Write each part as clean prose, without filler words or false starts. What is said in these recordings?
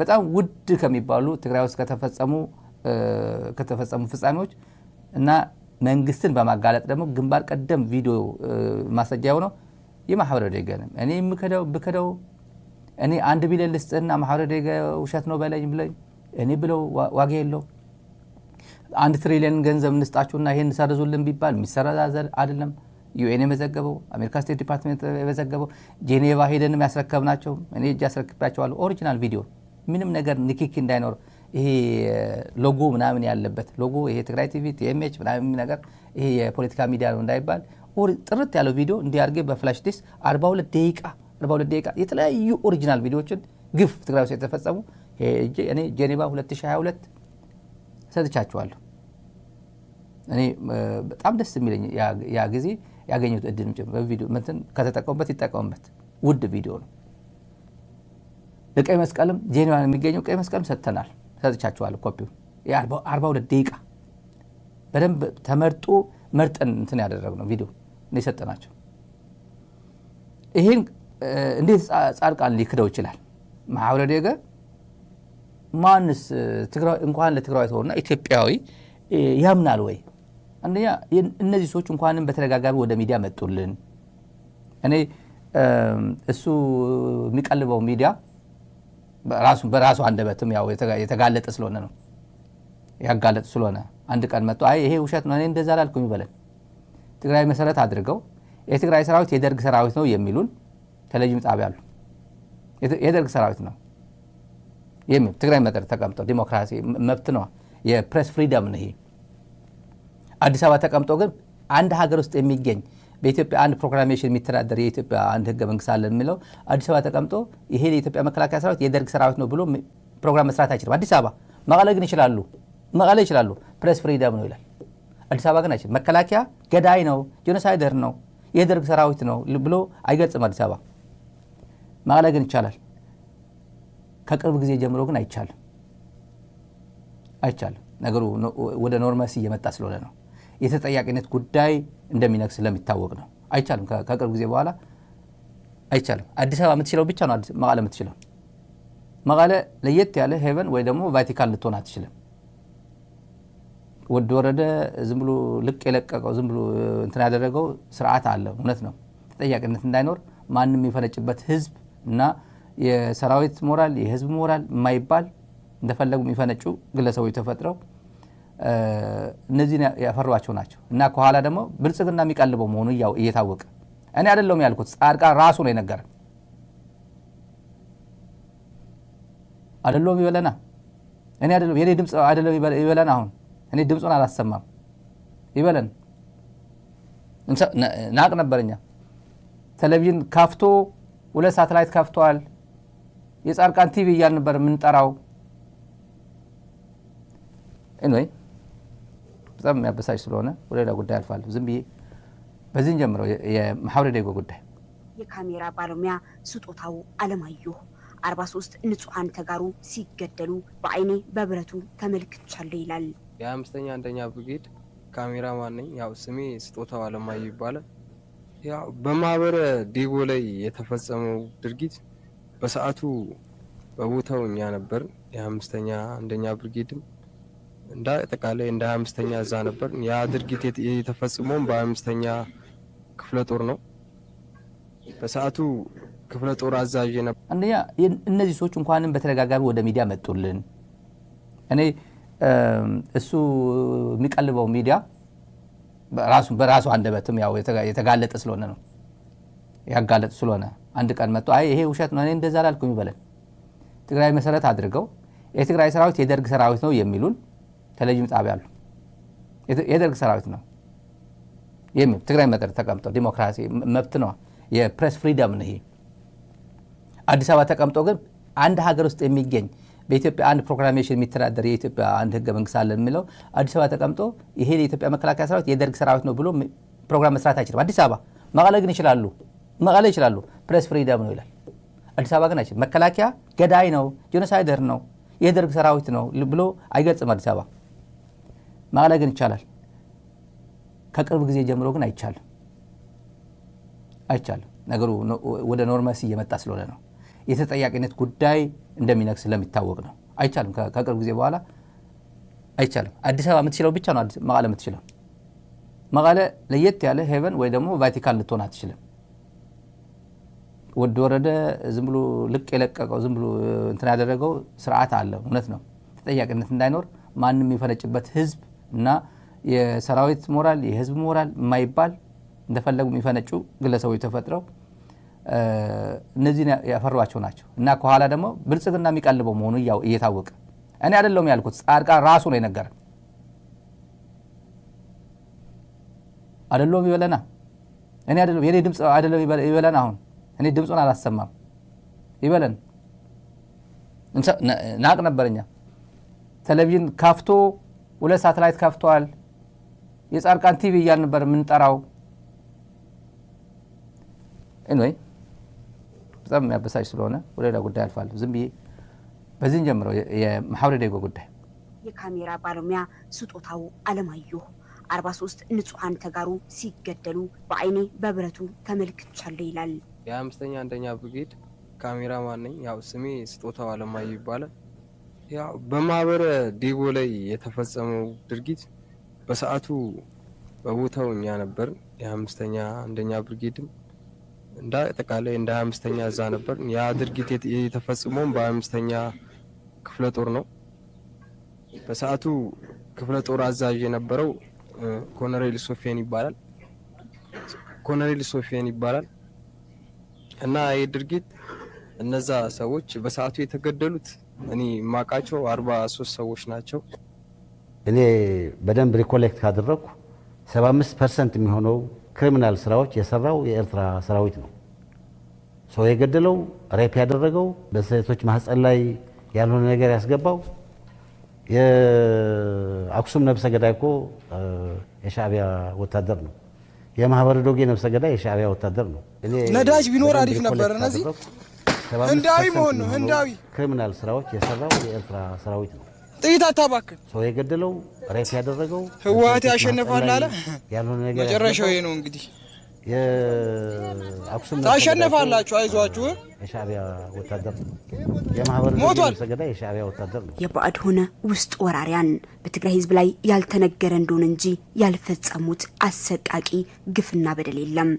በጣም ውድ ከሚባሉ ትግራይ ውስጥ ከተፈጸሙ ፍጻሜዎች እና መንግስትን በማጋለጥ ደግሞ ግንባር ቀደም ቪዲዮ ማስረጃ ሆኖ የማህበረ ደገነ እኔ ብከደው እኔ 1 ቢሊዮን ልስጥና ማህበረ ደገ ውሸት ነው በለኝ እኔ ብለው ዋጋ የለው 1 ትሪሊዮን ገንዘብ እንስጣችሁና ይሄን ሰርዙልን ቢባል የሚሰራዛል አይደለም። ዩኤን የመዘገበው አሜሪካ ስቴት ዲፓርትመንት የመዘገበው ጄኔቫ ሄደን ያስረከብናቸው እኔ እጅ ያስረክባቸዋለሁ ኦሪጂናል ቪዲዮ ምንም ነገር ንክኪ እንዳይኖር ይሄ ሎጎ ምናምን ያለበት ሎጎ ይሄ ትግራይ ቲቪ ቲኤምኤች ምናምን ነገር ይሄ የፖለቲካ ሚዲያ ነው እንዳይባል ጥርት ያለው ቪዲዮ እንዲያርገ በፍላሽ ዲስክ 42 ደቂቃ የተለያዩ ኦሪጂናል ቪዲዮዎችን ግፍ ትግራይ ውስጥ የተፈጸሙ እኔ ጄኔቫ 2022 ሰጥቻቸዋለሁ። እኔ በጣም ደስ የሚለኝ ያ ጊዜ ያገኙት እድልም ጭምር በቪዲዮ እንትን ከተጠቀሙበት ይጠቀሙበት ውድ ቪዲዮ ነው። ለቀይ መስቀልም ጄኔቫ የሚገኘው ቀይ መስቀልም ሰጥቻቸዋለሁ ኮፒው የ42 ደቂቃ በደንብ ተመርጦ መርጠን እንትን ያደረግነው ቪዲዮ ነው የሰጠናቸው። ይሄን እንዴት ጻድቃን ሊክደው ይችላል? ማህበረ ደገ ማንስ ትግራይ እንኳን ለትግራይ ተወና ኢትዮጵያዊ ያምናል ወይ? አንደኛ እነዚህ ሰዎች እንኳንም በተደጋጋሚ ወደ ሚዲያ መጡልን። እኔ እሱ የሚቀልበው ሚዲያ በራሱ አንደበትም ያው የተጋለጠ ስለሆነ ነው ያጋለጠ ስለሆነ አንድ ቀን መጥቶ አይ ይሄ ውሸት ነው እኔ እንደዛ አላልኩም ይበለን። ትግራይ መሰረት አድርገው የትግራይ ሰራዊት የደርግ ሰራዊት ነው የሚሉን ቴሌቪዥን ጣቢያ አሉ። የደርግ ሰራዊት ነው የሚል ትግራይ መጠር ተቀምጠው ዲሞክራሲ መብት ነው የፕሬስ ፍሪደም ነው። ይሄ አዲስ አበባ ተቀምጠው ግን አንድ ሀገር ውስጥ የሚገኝ በኢትዮጵያ አንድ ፕሮግራሜሽን የሚተዳደር የኢትዮጵያ አንድ ህገ መንግስት አለ የሚለው አዲስ አበባ ተቀምጦ ይሄ የኢትዮጵያ መከላከያ ሰራዊት የደርግ ሰራዊት ነው ብሎ ፕሮግራም መስራት አይችልም። አዲስ አበባ መቀሌ ግን ይችላሉ ፕሬስ ፍሪደም ነው ይላል። አዲስ አበባ ግን አይችልም። መከላከያ ገዳይ ነው ጄኖሳይደር ነው የደርግ ሰራዊት ነው ብሎ አይገልጽም አዲስ አበባ። መቀሌ ግን ይቻላል። ከቅርብ ጊዜ ጀምሮ ግን አይቻልም። ነገሩ ወደ ኖርማሲ እየመጣ ስለሆነ ነው። የተጠያቂነት ጉዳይ እንደሚነክስ ስለሚታወቅ ነው። አይቻልም። ከቅርብ ጊዜ በኋላ አይቻልም። አዲስ አበባ የምትችለው ብቻ ነው መቀሌ የምትችለው። መቀሌ ለየት ያለ ሄቨን ወይ ደግሞ ቫቲካን ልትሆን አትችልም። ወረደ ዝም ብሎ ልቅ የለቀቀው ዝም ብሎ እንትን ያደረገው ስርዓት አለ። እውነት ነው። ተጠያቂነት እንዳይኖር ማንም የሚፈነጭበት ህዝብ እና የሰራዊት ሞራል የህዝብ ሞራል የማይባል እንደፈለጉ የሚፈነጩ ግለሰቦች ተፈጥረው እነዚህ ያፈሯቸው ናቸው እና ከኋላ ደግሞ ብልጽግና የሚቀልበው መሆኑ እየታወቀ እኔ አይደለም ያልኩት ጻድቃን ራሱ ነው የነገረን። አይደለም ይበለና እኔ አይደለም የኔ ድምጽ አይደለም ይበለና አሁን እኔ ድምጹን አላሰማም ይበለን። ናቅ ነበርኛ ቴሌቪዥን ካፍቶ 2 ሳተላይት ካፍቷል። የጻድቃን ቲቪ እያልን ነበር የምንጠራው። anyway በጣም የሚያበሳጭ ስለሆነ ወደ ሌላ ጉዳይ አልፋለሁ። ዝም ብዬ በዚህ ጀምረው የማህበረ ደገ ጉዳይ የካሜራ ባለሙያ ስጦታው አለማየሁ 43 ንጹሃን ተጋሩ ሲገደሉ በአይኔ በብረቱ ተመልክቻለሁ ይላል። የ5ኛ አንደኛ ብርጌድ ካሜራማን ነኝ። ያው ስሜ ስጦታው አለማየሁ ይባላል። ያው በማህበረ ደገ ላይ የተፈጸመው ድርጊት በሰዓቱ በቦታው እኛ ነበር። የ5ኛ አንደኛ ብርጌድም እንደ አጠቃላይ እንደ 25ኛ እዛ ነበር። ያ ድርጊት የተፈጸመው በ5ኛ ክፍለ ጦር ነው። በሰዓቱ ክፍለ ጦር አዛዥ ነበር። አንደኛ እነዚህ ሰዎች እንኳንም በተደጋጋሚ ወደ ሚዲያ መጡልን። እኔ እሱ የሚቀልበው ሚዲያ በራሱ አንደበትም ያው የተጋለጠ ስለሆነ ነው ያጋለጠ ስለሆነ አንድ ቀን መጥቶ አይ ይሄ ውሸት ነው እኔ እንደዛ አላልኩም ይበለን። ትግራይ መሰረት አድርገው የትግራይ ሰራዊት የደርግ ሰራዊት ነው የሚሉን ቴሌቪዥን ጣቢያ አሉ። የደርግ ሰራዊት ነው የሚል ትግራይ መጠር ተቀምጠው ዲሞክራሲ መብት ነው የፕሬስ ፍሪደም ነው። ይሄ አዲስ አበባ ተቀምጠው ግን አንድ ሀገር ውስጥ የሚገኝ በኢትዮጵያ አንድ ፕሮግራሜሽን የሚተዳደር የኢትዮጵያ አንድ ህገ መንግስት አለ የሚለው አዲስ አበባ ተቀምጦ ይሄ የኢትዮጵያ መከላከያ ሰራዊት የደርግ ሰራዊት ነው ብሎ ፕሮግራም መስራት አይችልም። አዲስ አበባ መቀሌ ግን ይችላሉ ፕሬስ ፍሪደም ነው ይላል። አዲስ አበባ ግን አይችልም። መከላከያ ገዳይ ነው ጄኖሳይደር ነው የደርግ ሰራዊት ነው ብሎ አይገልጽም አዲስ አበባ። መቀሌ ግን ይቻላል። ከቅርብ ጊዜ ጀምሮ ግን አይቻልም። ነገሩ ወደ ኖርማሲ እየመጣ ስለሆነ ነው። የተጠያቂነት ጉዳይ እንደሚነክስ ስለሚታወቅ ነው። አይቻልም። ከቅርብ ጊዜ በኋላ አይቻልም። አዲስ አበባ የምትችለው ብቻ ነው መቀለ የምትችለው። መቀለ ለየት ያለ ሄቨን ወይ ደግሞ ቫቲካን ልትሆን አትችልም። ወድ ወረደ ዝም ብሎ ልቅ የለቀቀው ዝም ብሎ እንትን ያደረገው ስርዓት አለ። እውነት ነው። ተጠያቂነት እንዳይኖር ማንም የሚፈነጭበት ህዝብ እና የሰራዊት ሞራል የህዝብ ሞራል የማይባል እንደፈለጉ የሚፈነጩ ግለሰቦች ተፈጥረው እነዚህ ያፈሯቸው ናቸው እና ከኋላ ደግሞ ብልጽግና የሚቀልበው መሆኑ እየታወቀ እኔ አይደለም ያልኩት ጻድቃን ራሱ ነው የነገረን። አይደለም ይበለና እኔ አይደለም የኔ ድምጽ አይደለም ይበለና አሁን እኔ ድምጹን አላሰማም ይበለን ናቅ ነበርኛ ቴሌቪዥን ካፍቶ ሁለት ሳተላይት ካፍቷል። የጻድቃን ቲቪ እያል ነበር የምንጠራው። anyway በጣም ያበሳጭ ስለሆነ ወደ ሌላ ጉዳይ አልፋለሁ። ዝም ብዬ በዚህን ጀምረው የማህበረ ዴጎ ጉዳይ የካሜራ ባለሙያ ስጦታው አለማየሁ 43 ንጹሃን ተጋሩ ሲገደሉ በአይኔ በብረቱ ተመልክቻለሁ ይላል። የ5ኛ አንደኛ ብርጌድ ካሜራማን ነኝ። ያው ስሜ ስጦታው አለማየሁ ይባላል። ያው በማህበረ ዴጎ ላይ የተፈጸመው ድርጊት በሰዓቱ በቦታው እኛ ነበር። የ5ኛ አንደኛ ብርጌድም እንደ አጠቃላይ እንደ 25ኛ እዛ ነበር። ያ ድርጊት የተፈጸመው በ25ኛ ክፍለ ጦር ነው። በሰዓቱ ክፍለ ጦር አዛዥ የነበረው ኮሎኔል ሶፊያን ይባላል እና ይህ ድርጊት እነዛ ሰዎች በሰዓቱ የተገደሉት እኔ ማቃቸው 43 ሰዎች ናቸው። እኔ በደንብ ሪኮሌክት ካደረኩ 75% የሚሆነው ክሪሚናል ስራዎች የሰራው የኤርትራ ሰራዊት ነው። ሰው የገደለው ሬፕ ያደረገው በሴቶች ማህፀን ላይ ያልሆነ ነገር ያስገባው የአክሱም ነብሰ ገዳይ እኮ የሻዕቢያ ወታደር ነው። የማህበረ ዶጌ ነብሰ ገዳይ የሻዕቢያ ወታደር ነው። ነዳጅ ቢኖር አሪፍ ነበር። እነዚህ ህንዳዊ መሆን ነው። ህንዳዊ ክሪሚናል ስራዎች የሰራው የኤርትራ ሰራዊት ነው። ጥይት አታባክን። ሰው የገደለው ሬፕ ያደረገው ህወሓት ያሸንፋል አለ። ያልሆነ ነገር መጨረሻው ይሄ ነው እንግዲህ። የአክሱም ታሸንፋላችሁ፣ አይዟችሁ። የሻዕቢያ ወታደር ነው። የማህበረ ዶጌ ሰገዳ የሻዕቢያ ወታደር ነው። የባዕድ ሆነ ውስጥ ወራሪያን በትግራይ ህዝብ ላይ ያልተነገረ እንደሆነ እንጂ ያልፈጸሙት አሰቃቂ ግፍና በደል የለም።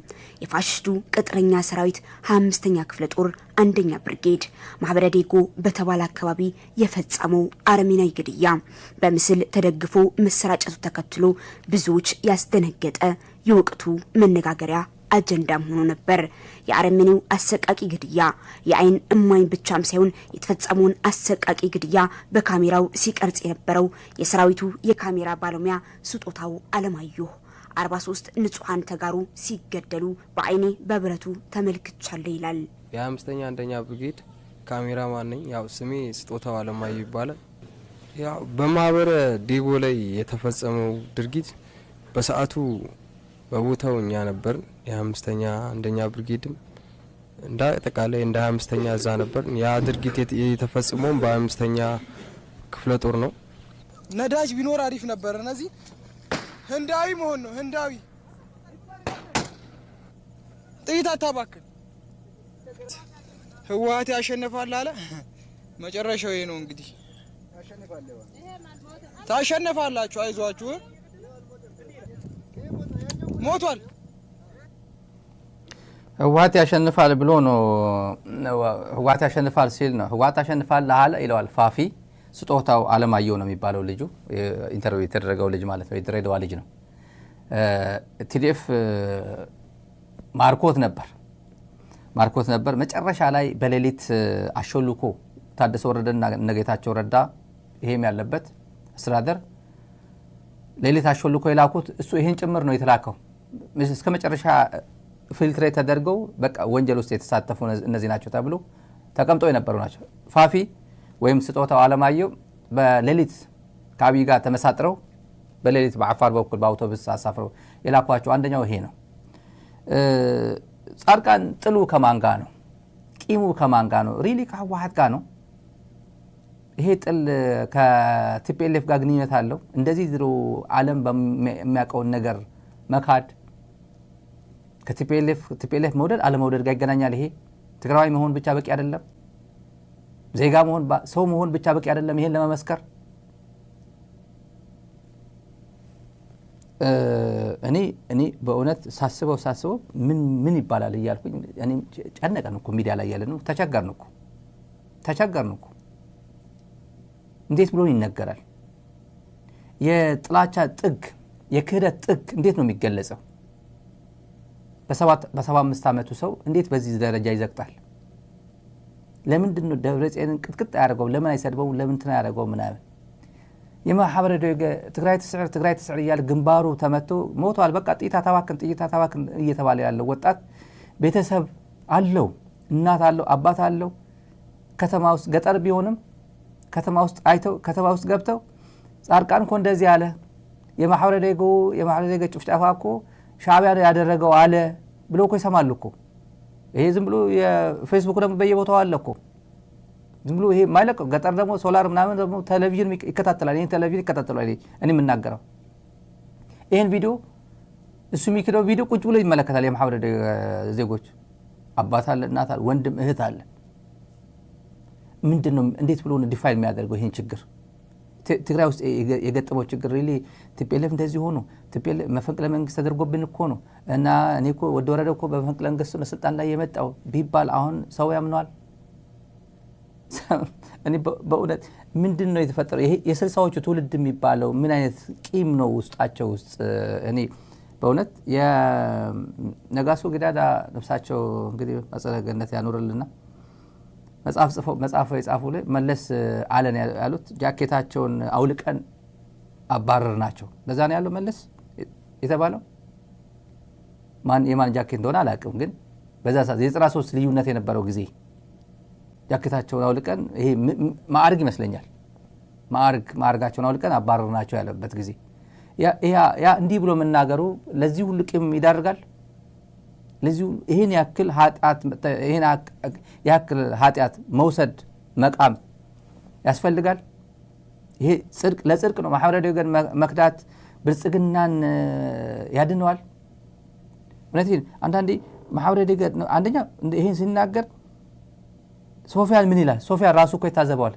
የፋሽስቱ ቅጥረኛ ሰራዊት 25ኛ ክፍለ ጦር አንደኛ ብርጌድ ማህበረ ዴጎ በተባለ አካባቢ የፈጸመው አረመኔያዊ ግድያ በምስል ተደግፎ መሰራጨቱ ተከትሎ ብዙዎች ያስደነገጠ የወቅቱ መነጋገሪያ አጀንዳም ሆኖ ነበር። የአረመኔው አሰቃቂ ግድያ የአይን እማኝ ብቻም ሳይሆን የተፈጸመውን አሰቃቂ ግድያ በካሜራው ሲቀርጽ የነበረው የሰራዊቱ የካሜራ ባለሙያ ስጦታው አለማየሁ 43 ንጹሃን ተጋሩ ሲገደሉ በአይኔ በብረቱ ተመልክቻለሁ ይላል። የ5ኛ አንደኛ ብርጌድ ካሜራማን ነኝ። ያው ስሜ ስጦታው አለማየሁ ይባላል። ያው በማህበረ ዴጎ ላይ የተፈጸመው ድርጊት በሰዓቱ በቦታው እኛ ነበር። የ5ኛ አንደኛ ብርጌድም እንደ አጠቃላይ እንደ 25ኛ እዛ ነበር። ያ ድርጊት የተፈጸመው በ25ኛ ክፍለ ጦር ነው። ነዳጅ ቢኖር አሪፍ ነበር። እነዚህ ህንዳዊ መሆን ነው። ህንዳዊ ጥይት አታባክን። ህወሓት ያሸንፋል አለ። መጨረሻው ይሄ ነው እንግዲህ። ታሸንፋላችሁ፣ አይዟችሁ። ሞቷል። ህወሓት ያሸንፋል ብሎ ነው። ህወሓት ያሸንፋል ሲል ነው። ህወሓት ያሸንፋል አለ ይለዋል ፋፊ። ስጦታው አለማየሁ ነው የሚባለው ልጁ፣ ኢንተርቪው የተደረገው ልጅ ማለት ነው። የድሬዳዋ ልጅ ነው። ቲዲኤፍ ማርኮት ነበር። መጨረሻ ላይ በሌሊት አሾልኮ ታደሰ ወረደና ነገታቸው ረዳ ይሄም ያለበት አስተዳደር ሌሊት አሾልኮ የላኩት እሱ ይሄን ጭምር ነው የተላከው። እስከ መጨረሻ ፊልትሬት ተደርገው በቃ ወንጀል ውስጥ የተሳተፉ እነዚህ ናቸው ተብሎ ተቀምጠው የነበሩ ናቸው። ፋፊ ወይም ስጦታው አለማየሁ በሌሊት ከአብይ ጋር ተመሳጥረው በሌሊት በአፋር በኩል በአውቶቡስ አሳፍረው የላኳቸው አንደኛው ይሄ ነው። ጻድቃን ጥሉ ከማን ጋር ነው? ቂሙ ከማን ጋር ነው? ሪሊ ከህወሓት ጋር ነው? ይሄ ጥል ከቲፒኤልኤፍ ጋር ግንኙነት አለው? እንደዚህ ድሮ ዓለም በሚያውቀውን ነገር መካድ ከቲፒኤልኤፍ መውደድ አለመውደድ ጋር ይገናኛል። ይሄ ትግራዋይ መሆን ብቻ በቂ አይደለም። ዜጋ መሆን ሰው መሆን ብቻ በቂ አይደለም ይሄን ለመመስከር። እኔ በእውነት ሳስበው ምን ይባላል እያልኩኝ እኔ ጨነቀን እኮ ሚዲያ ላይ ያለነው ተቸገርን እኮ እንዴት ብሎ ይነገራል? የጥላቻ ጥግ የክህደት ጥግ እንዴት ነው የሚገለጸው? በ75 ዓመቱ ሰው እንዴት በዚህ ደረጃ ይዘቅጣል? ለምንድን ነው ደብረጽዮንን ቅጥቅጥ ያደርገው? ለምን አይሰድበው? ለምን እንትን ያደርገው? ምናምን የማህበረ ትግራይ ትስዕር እያለ ግንባሩ ተመቶ ሞቷል። በቃ ጥይት አታባክን እየተባለ ያለው ወጣት ቤተሰብ አለው፣ እናት አለው፣ አባት አለው። ከተማ ውስጥ ገጠር ቢሆንም ከተማ ውስጥ ገብተው ጻድቃን እኮ እንደዚህ አለ፣ የማህበረ ደገ ጭፍጨፋ እኮ ሻዕቢያ ያደረገው አለ ብሎ እኮ ይሰማሉ እኮ። ይሄ ዝም ብሎ የፌስቡክ ደግሞ በየቦታው አለ እኮ ዝም ብሎ ይሄ ማይለቀው። ገጠር ደግሞ ሶላር ምናምን ደግሞ ቴሌቪዥን ይከታተላል። ይሄን ቴሌቪዥን ይከታተላል። እኔ የምናገረው ይሄን ቪዲዮ እሱ የሚክደው ቪዲዮ ቁጭ ብሎ ይመለከታል። የማህበረ ዜጎች አባት አለ፣ እናት አለ፣ ወንድም እህት አለ። ምንድነው እንዴት ብሎ ነው ዲፋይን የሚያደርገው ይሄን ችግር? ትግራይ ውስጥ የገጠመው ችግር ሪሊ ቲፒኤልኤፍ እንደዚህ ሆኖ ቲፒኤልኤፍ መፈንቅለ መንግስት ተደርጎብን እኮ ነው እና እኔ እኮ ወደ ወረደው እኮ በመፈንቅለ መንግስት ነው ስልጣን ላይ የመጣው ቢባል አሁን ሰው ያምነዋል? እኔ በእውነት ምንድነው የተፈጠረው? ይሄ የስልሳዎቹ ትውልድ የሚባለው ምን አይነት ቂም ነው ውስጣቸው ውስጥ? እኔ በእውነት የነጋሶ ጊዳዳ ነፍሳቸው እንግዲህ አጸደ ገነት ያኖርልና መጽሐፍ የጻፉ ላይ መለስ አለን ያሉት ጃኬታቸውን አውልቀን አባረር ናቸው። በዛ ነው ያለው መለስ የተባለው። የማን ጃኬት እንደሆነ አላውቅም፣ ግን በዛ ሰዓት የ93 ልዩነት የነበረው ጊዜ ጃኬታቸውን አውልቀን ይሄ ማዕርግ ይመስለኛል ማዕርጋቸውን አውልቀን አባረር ናቸው ያለበት ጊዜ ያ እንዲህ ብሎ መናገሩ ለዚህ ሁሉ ቂም ይዳርጋል። ለዚህ ይሄን ያክል ኃጢአት መውሰድ መቃም ያስፈልጋል? ይሄ ለጽድቅ ነው? ማህበረ ደገን መክዳት ብልጽግናን ያድነዋል? እውነቴን አንዳንዴ ማህበረ ደገን አንደኛ ይሄን ሲናገር ሶፊያን ምን ይላል? ሶፊያን ራሱ እኮ ይታዘበዋል።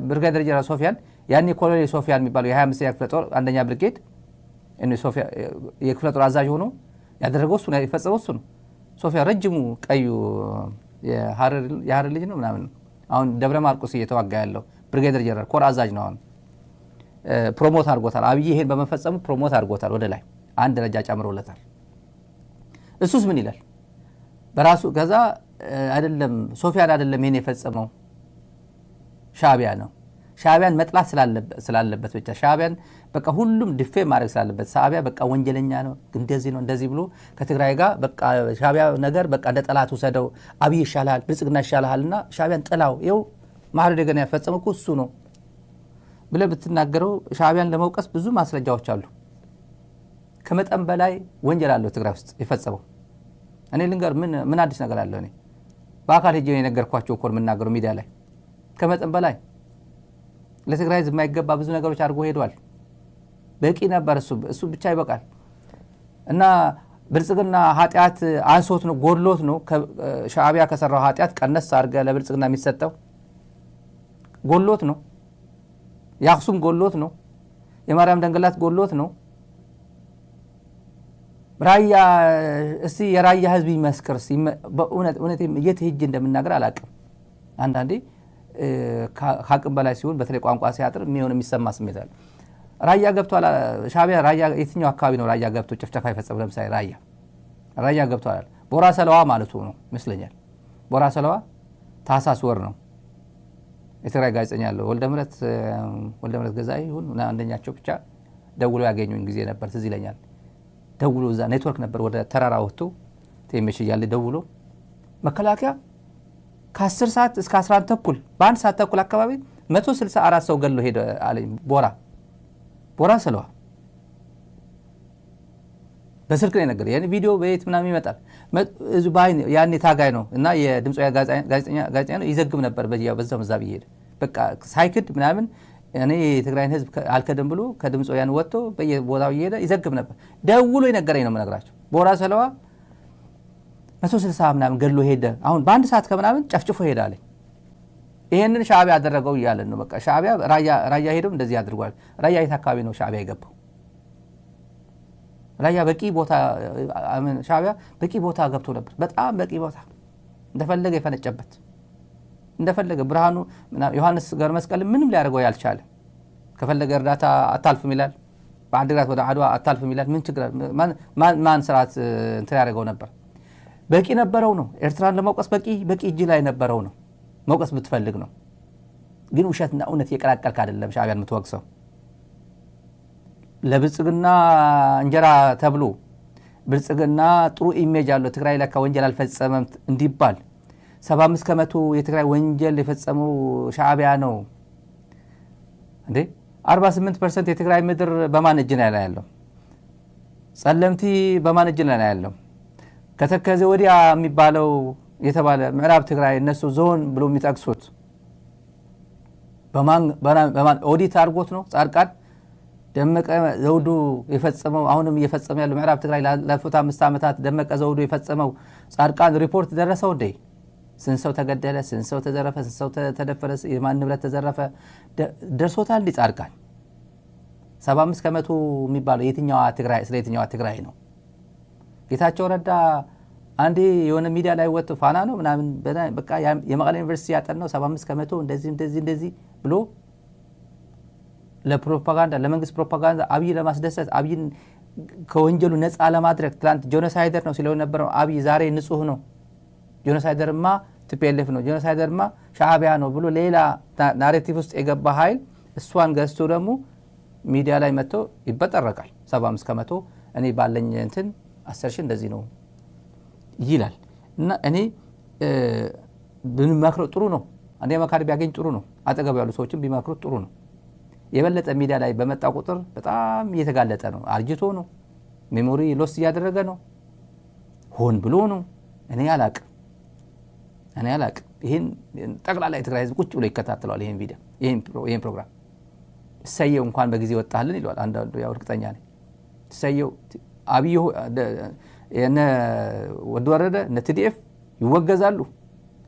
ብርጋዴር ጀነራል ሶፊያን ያኔ ኮሎኔል ሶፊያን የሚባለው የ25ኛ ክፍለ ጦር አንደኛ ብርጌድ የክፍለ ጦር አዛዥ ሆኖ ያደረገው እሱ ነው፣ የፈጸመው እሱ ነው። ሶፊያ ረጅሙ ቀዩ የሐረር ልጅ ነው ምናምን አሁን ደብረ ማርቆስ እየተዋጋ ያለው ብርጋዴር ጀነራል ኮር አዛዥ ነው። አሁን ፕሮሞት አድርጎታል። አብይ ይሄን በመፈጸሙ ፕሮሞት አድርጎታል፣ ወደ ላይ አንድ ደረጃ ጨምሮለታል። እሱስ ምን ይላል በራሱ? ከዛ አይደለም ሶፊያን አይደለም ይሄን የፈጸመው ሻዕቢያ ነው። ሻዕቢያን መጥላት ስላለበት ብቻ ሻዕቢያን በቃ ሁሉም ድፌ ማድረግ ስላለበት ሻዕቢያ በቃ ወንጀለኛ ነው እንደዚህ ብሎ ከትግራይ ጋር በቃ ሻዕቢያ ነገር በቃ እንደ ጠላት ወሰደው። አብይ ይሻላል፣ ብልጽግና ይሻላልና ሻዕቢያን ጥላው። ይኸው ማህበረ ደገን ያፈጸመው እኮ እሱ ነው ብለህ ብትናገረው ሻዕቢያን ለመውቀስ ብዙ ማስረጃዎች አሉ። ከመጠን በላይ ወንጀል አለው ትግራይ ውስጥ የፈጸመው። እኔ ልንገር ምን አዲስ ነገር አለው? እኔ በአካል ሄጄ የነገርኳቸው እኮ የምናገረው ሚዲያ ላይ ከመጠን በላይ ለትግራይ ህዝብ የማይገባ ብዙ ነገሮች አድርጎ ሄዷል። በቂ ነበር፣ እሱ ብቻ ይበቃል። እና ብልጽግና ኃጢአት አንሶት ነው ጎድሎት ነው ሻዕቢያ ከሰራው ኃጢአት ቀነስ አድርገ ለብልጽግና የሚሰጠው ጎድሎት ነው። የአክሱም ጎድሎት ነው። የማርያም ደንገላት ጎድሎት ነው። ራያ እስቲ የራያ ህዝብ ይመስክር። በእውነት የት ሄጄ እንደምናገር አላውቅም። አንዳንዴ ከአቅም በላይ ሲሆን በተለይ ቋንቋ ሲያጥር የሚሰማ ስሜት አለ። ራያ ገብቷል ሻዕቢያ። ራያ የትኛው አካባቢ ነው ራያ ገብቶ ጭፍጨፋ የፈጸመው? ለምሳሌ ራያ ገብቷል። ቦራ ሰለዋ ማለቱ ነው ይመስለኛል። ቦራ ሰለዋ ታህሳስ ወር ነው። የትግራይ ጋዜጠኛ ያለው ወልደ ምረት ገዛኢ ይሁን አንደኛቸው ብቻ ደውሎ ያገኙኝ ጊዜ ነበር፣ ትዝ ይለኛል። ደውሎ እዛ ኔትወርክ ነበር፣ ወደ ተራራ ወጥቶ ቴሜሽ እያለ ደውሎ መከላከያ ከ10 ሰዓት እስከ 11 ተኩል በአንድ ሰዓት ተኩል አካባቢ 164 ሰው ገሎ ሄደ አለኝ። ቦራ ሰለዋ በስልክ ነው ነገር ያኔ ቪዲዮ በየት ምናምን ይመጣል። እዙ ባይን ያኔ ታጋይ ነው እና የድምጽ ጋዜጠኛ ነው፣ ይዘግብ ነበር በዛው መዛብ ይሄድ በቃ ሳይክድ ምናምን። እኔ የትግራይን ህዝብ አልከደም ብሎ ከድምጽ ያን ወጥቶ በየቦታው ይሄድ ይዘግብ ነበር። ደውሎ የነገረኝ ነው የምነግራቸው። ቦራ ሰለዋ 160 ምናምን ገሎ ሄደ። አሁን በአንድ ሰዓት ከምናምን ጨፍጭፎ ሄዳለኝ። ይሄንን ሻዕቢያ ያደረገው እያለን ነው። በቃ ሻዕቢያ ራያ ሄደው እንደዚህ አድርጓል። ራያ የት አካባቢ ነው ሻዕቢያ የገባው? ራያ በቂ ቦታ ሻዕቢያ በቂ ቦታ ገብቶ ነበር። በጣም በቂ ቦታ እንደፈለገ የፈነጨበት እንደፈለገ ብርሃኑ ዮሐንስ ገብረ መስቀል ምንም ሊያደርገው ያልቻለ ከፈለገ እርዳታ አታልፍም ይላል። በአድግራት ወደ አድዋ አታልፍም ይላል። ምን ችግር ማን ስርዓት እንትን ያደርገው ነበር? በቂ ነበረው ነው። ኤርትራን ለመውቀስ በቂ እጅ ላይ ነበረው ነው። መውቀስ ብትፈልግ ነው። ግን ውሸትና እውነት የቀላቀልክ አይደለም ሻዕቢያን የምትወቅሰው። ለብልጽግና እንጀራ ተብሎ ብልጽግና ጥሩ ኢሜጅ አለው ትግራይ ላይ ወንጀል አልፈጸመም እንዲባል 75% የትግራይ ወንጀል የፈጸመው ሻዕቢያ ነው እንዴ? 48% የትግራይ ምድር በማን እጅ ነው ያለው? ጸለምቲ በማን እጅ ነው ያለው? ከተከዘ ወዲያ የሚባለው የተባለ ምዕራብ ትግራይ እነሱ ዞን ብሎ የሚጠቅሱት በማን ኦዲት አድርጎት ነው? ጻድቃን ደመቀ ዘውዱ የፈጸመው አሁንም እየፈጸመ ያለው ምዕራብ ትግራይ ላለፉት 5 ዓመታት ደመቀ ዘውዱ የፈጸመው ጻድቃን ሪፖርት ደረሰው እንዴ? ስንት ሰው ተገደለ? ስንት ሰው ተዘረፈ? ስንት ሰው ተደፈረ? የማን ንብረት ተዘረፈ? ደርሶታል እንዴ? ጻድቃን 75% የሚባለው ስለ የትኛዋ ትግራይ ነው? ጌታቸው ረዳ አንዴ የሆነ ሚዲያ ላይ ወጥቶ ፋና ነው ምናምን በቃ የመቀሌ ዩኒቨርሲቲ ያጠናው 75% እንደዚህ ብሎ ለፕሮፓጋንዳ ለመንግስት ፕሮፓጋንዳ አብይ ለማስደሰት አብይን ከወንጀሉ ነፃ ለማድረግ ትላንት ጄኖሳይደር ነው ሲለው የነበረው አብይ ዛሬ ንጹህ ነው፣ ጄኖሳይደርማ ቲፒኤልኤፍ ነው፣ ጄኖሳይደርማ ሻዕቢያ ነው ብሎ ሌላ ናሬቲቭ ውስጥ የገባ ኃይል እሷን ገዝቶ ደግሞ ሚዲያ ላይ መጥቶ ይበጠረቃል። 75% እኔ ባለኝ እንትን 10 እንደዚህ ነው ይላል። እና እኔ ብንመክረው ጥሩ ነው። አንዴ መካሪ ቢያገኝ ጥሩ ነው። አጠገብ ያሉ ሰዎችም ቢመክሩት ጥሩ ነው። የበለጠ ሚዲያ ላይ በመጣ ቁጥር በጣም እየተጋለጠ ነው። አርጅቶ ነው፣ ሜሞሪ ሎስ እያደረገ ነው፣ ሆን ብሎ ነው። እኔ አላቅም። ይህን ጠቅላላ የትግራይ ህዝብ ቁጭ ብሎ ይከታተለዋል። ይህን ቪዲዮ ይህን ፕሮግራም እሰየው እንኳን በጊዜ ወጣልን ይለዋል። አንዳንዱ ያው እርግጠኛ ነኝ እሰየው አብይ የነ ወረደ እነ ቲዲኤፍ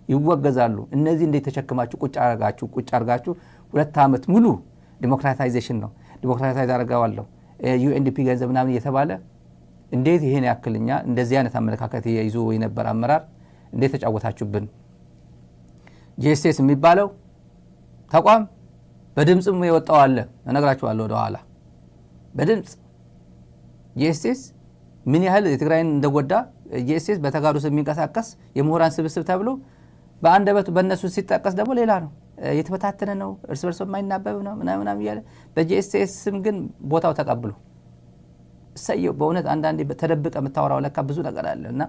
ይወገዛሉ። እነዚህ እንዴት ተሸክማችሁ ቁጭ አርጋችሁ 2 ዓመት ሙሉ ዲሞክራታይዜሽን ነው ዲሞክራታይዝ አደርጋለሁ ዩኤንዲፒ ገንዘብ ምናምን እየተባለ እንዴት ይሄን ያክልኛ እንደዚህ አይነት አመለካከት ይዞ የነበረ አመራር እንዴት ተጫወታችሁብን? ጂኤስኤስ የሚባለው ተቋም በድምጽም የወጣው አለ እነግራችኋለሁ ወደ ኋላ በድምጽ ጂኤስኤስ ምን ያህል የትግራይን እንደጎዳ ጂኤስኤስ በተጋሩ ስም የሚንቀሳቀስ የምሁራን ስብስብ ተብሎ በአንደበቱ በእነሱ ሲጠቀስ ደግሞ ሌላ ነው። የተበታተነ ነው፣ እርስ በርስ የማይናበብ ነው ምናምን እያለ በጂኤስኤስ ስም ግን ቦታው ተቀብሎ እሰየው። በእውነት አንዳንዴ ተደብቀ የምታወራው ለካ ብዙ ነገር አለ እና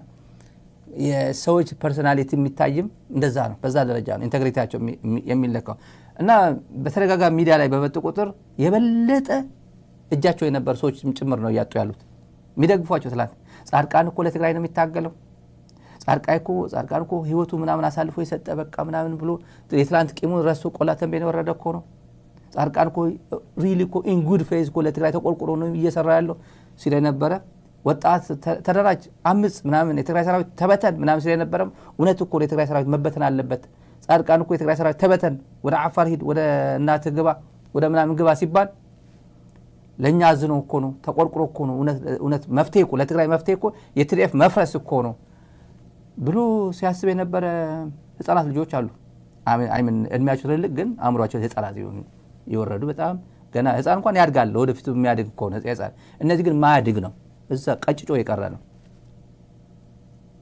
የሰዎች ፐርሶናሊቲ የሚታይም እንደዛ ነው። በዛ ደረጃ ነው ኢንቴግሪቲያቸው የሚለካው እና በተደጋጋሚ ሚዲያ ላይ በመጡ ቁጥር የበለጠ እጃቸው የነበሩ ሰዎች ጭምር ነው እያጡ ያሉት የሚደግፏቸው። ትላንት ጻድቃን እኮ ለትግራይ ነው የሚታገለው፣ ጻድቃን እኮ ህይወቱ ምናምን አሳልፎ የሰጠ በቃ ምናምን ብሎ የትላንት ቂሙን ረሱ ቆላ ተንቤን የወረደ እኮ ነው። ጻድቃን እኮ ሪሊ እኮ ኢን ጉድ ፌዝ እኮ ለትግራይ ተቆርቆሮ ነው እየሰራ ያለው ሲል ነበረ። ወጣት ተደራጅ አምጽ ምናምን የትግራይ ሰራዊት ተበተን ምናምን ሲል ነበረም እውነት እኮ የትግራይ ሰራዊት መበተን አለበት። ጻድቃን እኮ የትግራይ ሰራዊት ተበተን ወደ አፋር ሂድ፣ ወደ እናትህ ግባ፣ ወደ ምናምን ግባ ሲባል ለኛ አዝኖ እኮ ነው ተቆርቆሮ እኮ ነው እውነት መፍትሄ እኮ ለትግራይ መፍትሄ እኮ የትዲኤፍ መፍረስ እኮ ነው ብሎ ሲያስብ የነበረ ህፃናት ልጆች አሉ። አይምን እድሜያቸው ትልቅ ግን አእምሯቸው ህፃናት የወረዱ በጣም ገና ህፃን እንኳን ያድጋል ወደፊቱ የሚያድግ እኮ ነው ህፃን። እነዚህ ግን ማያድግ ነው እዛ ቀጭጮ የቀረ ነው።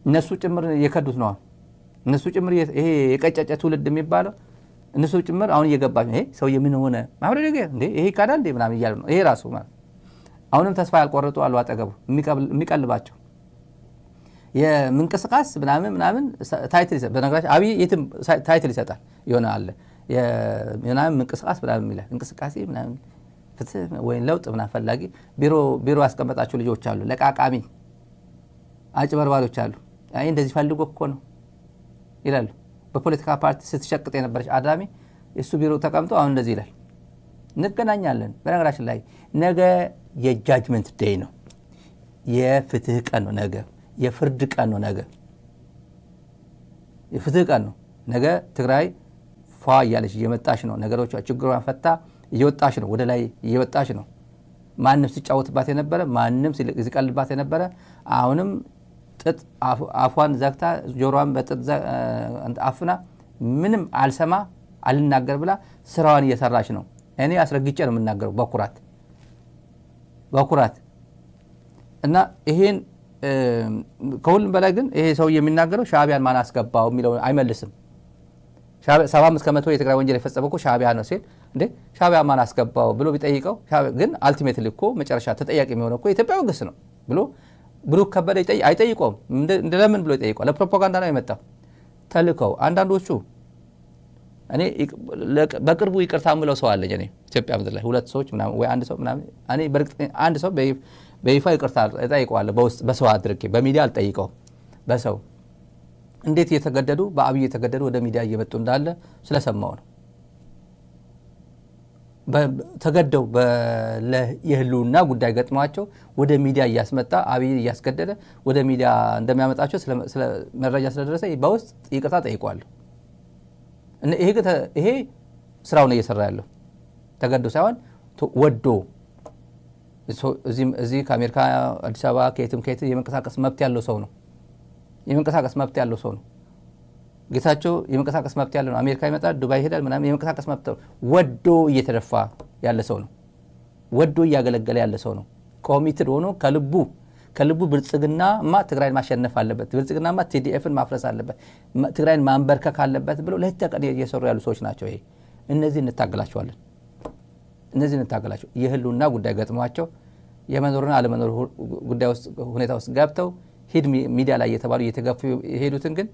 እነሱ ጭምር የከዱት ነው። እነሱ ጭምር ይሄ የቀጨጨ ትውልድ የሚባለው እነሱ ጭምር አሁን እየገባች ይሄ ሰውዬ ምን ሆነ ማብረ ነገር እንዴ ይሄ ካዳል እንዴ ምናምን እያሉ ነው። ይሄ ራሱ ማለት አሁንም ተስፋ ያልቆረጡ አሉ አጠገቡ የሚቀልባቸው የምንቅስቃስ ምናምን ታይትል ይሰጣል። በነገራችን አብይ የትም ታይትል ይሰጣል የሆነ አለ የምናምን ምንቅስቃስ ምናምን ይላል። እንቅስቃሴ ምናምን ፍትህ ወይ ለውጥ ምናምን ፈላጊ ቢሮ ያስቀመጣቸው ልጆች አሉ። ለቃቃሚ አጭበርባሪዎች አሉ። አይ እንደዚህ ፈልጎ እኮ ነው ይላሉ። በፖለቲካ ፓርቲ ስትሸቅጥ የነበረች አዳሚ የሱ ቢሮ ተቀምጦ አሁን እንደዚህ ይላል። እንገናኛለን። በነገራችን ላይ ነገ የጃጅመንት ዴይ ነው። የፍትህ ቀን ነው ነገ። የፍርድ ቀን ነው ነገ። የፍትህ ቀን ነው ነገ። ትግራይ ፏ እያለች እየመጣች ነው። ነገሮቿ ችግሯን ፈታ እየወጣች ነው። ወደ ላይ እየወጣች ነው። ማንም ሲጫወትባት የነበረ ማንም ሲቀልባት የነበረ አሁንም ጥጥ አፏን ዘግታ ጆሮዋን በጥጥ አፍና ምንም አልሰማ አልናገር ብላ ስራዋን እየሰራች ነው። እኔ አስረግጬ ነው የምናገረው በኩራት እና ይሄን ከሁሉም በላይ ግን ይሄ ሰው የሚናገረው ሻዕቢያን ማን አስገባው የሚለው አይመልስም። 75% የትግራይ ወንጀል የፈጸመው እኮ ሻዕቢያ ነው ሲል እንዴ ሻዕቢያ ማን አስገባው ብሎ ቢጠይቀው ግን አልቲሜትሊ እኮ መጨረሻ ተጠያቂ የሚሆነው እኮ የኢትዮጵያ መንግስት ነው ብሎ ብሩክ ከበደ አይጠይቀውም። እንደለምን ብሎ ይጠይቀዋል? ለፕሮፓጋንዳ ነው የመጣው ተልከው። አንዳንዶቹ እኔ በቅርቡ ይቅርታ ምለው ሰው አለኝ። እኔ ኢትዮጵያ ምድር ላይ 2 ሰዎች ምናምን ወይ 1 ሰው ምናምን እኔ በርግጥ አንድ ሰው በይፋ ይቅርታ እጠይቀዋለሁ። በውስጥ በሰው አድርጌ በሚዲያ አልጠይቀውም። በሰው እንዴት እየተገደዱ በአብይ እየተገደዱ ወደ ሚዲያ እየመጡ እንዳለ ስለሰማው ነው። ተገደው የህልውና ጉዳይ ገጥሟቸው ወደ ሚዲያ እያስመጣ አብይ እያስገደደ ወደ ሚዲያ እንደሚያመጣቸው መረጃ ስለደረሰ በውስጥ ይቅርታ ጠይቀዋለሁ። ይሄ ስራውን እየሰራ ያለው ተገዶ ሳይሆን ወዶ እዚህ ከአሜሪካ አዲስ አበባ ከየትም የመንቀሳቀስ መብት ያለው ሰው ነው። የመንቀሳቀስ መብት ያለው ሰው ነው። ጌታቸው የመንቀሳቀስ መብት ያለው ነው። አሜሪካ ይመጣል፣ ዱባይ ይሄዳል ምናምን የመንቀሳቀስ መብት ወዶ እየተደፋ ያለ ሰው ነው። ወዶ እያገለገለ ያለ ሰው ነው። ኮሚትድ ሆኖ ከልቡ ብልጽግናማ ትግራይን ማሸነፍ አለበት፣ ብልጽግናማ ቲዲኤፍን ማፍረስ አለበት፣ ትግራይን ማንበርከክ አለበት ብለው ለህት ተቀን እየሰሩ ያሉ ሰዎች ናቸው። ይሄ እነዚህ እንታገላቸዋለን። የህልውና ጉዳይ ገጥሟቸው የመኖርና አለመኖር ጉዳይ ውስጥ ሁኔታ ውስጥ ገብተው ሂድ ሚዲያ ላይ እየተባሉ እየተገፉ የሄዱትን ግን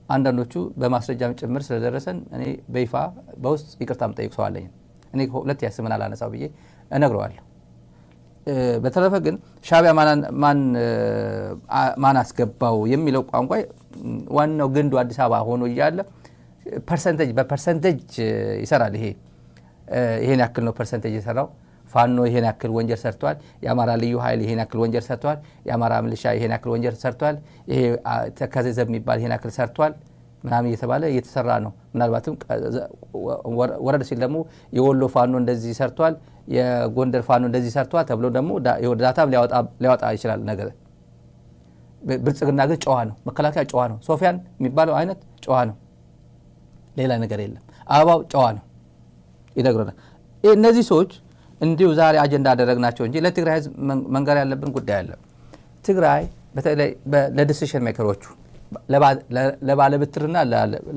አንዳንዶቹ በማስረጃም ጭምር ስለደረሰን እኔ በይፋ በውስጥ ይቅርታ መጠየቅ ሰው አለኝ። እኔ ሁለት ያስመን አላነሳው ብዬ እነግረዋለሁ። በተረፈ ግን ሻዕቢያ ማን አስገባው የሚለው ቋንቋ ዋናው ግንዱ አዲስ አበባ ሆኖ እያለ በፐርሰንቴጅ ይሰራል። ይሄን ያክል ነው ፐርሰንቴጅ የሰራው። ፋኖ ይሄን ያክል ወንጀል ሰርቷል፣ የአማራ ልዩ ኃይል ይሄን ያክል ወንጀል ሰርቷል፣ የአማራ ሚሊሻ ይሄን ያክል ወንጀል ሰርቷል፣ ይሄ ተከዘዘብ የሚባል ይሄን ያክል ሰርቷል ምናምን እየተባለ እየተሰራ ነው። ምናልባትም ወረድ ሲል ደግሞ የወሎ ፋኖ እንደዚህ ሰርቷል፣ የጎንደር ፋኖ እንደዚህ ሰርቷል ተብሎ ደግሞ ዳታም ሊያወጣ ይችላል ነገር። ብልጽግና ግን ጨዋ ነው፣ መከላከያ ጨዋ ነው፣ ሶፊያን የሚባለው አይነት ጨዋ ነው፣ ሌላ ነገር የለም። አበባው ጨዋ ነው ይነግረናል። እነዚህ ሰዎች እንዲሁ ዛሬ አጀንዳ አደረግናቸው እንጂ ለትግራይ ህዝብ መንገር ያለብን ጉዳይ አለ። ትግራይ በተለይ ለዲሲሽን ሜከሮቹ ለባለብትርና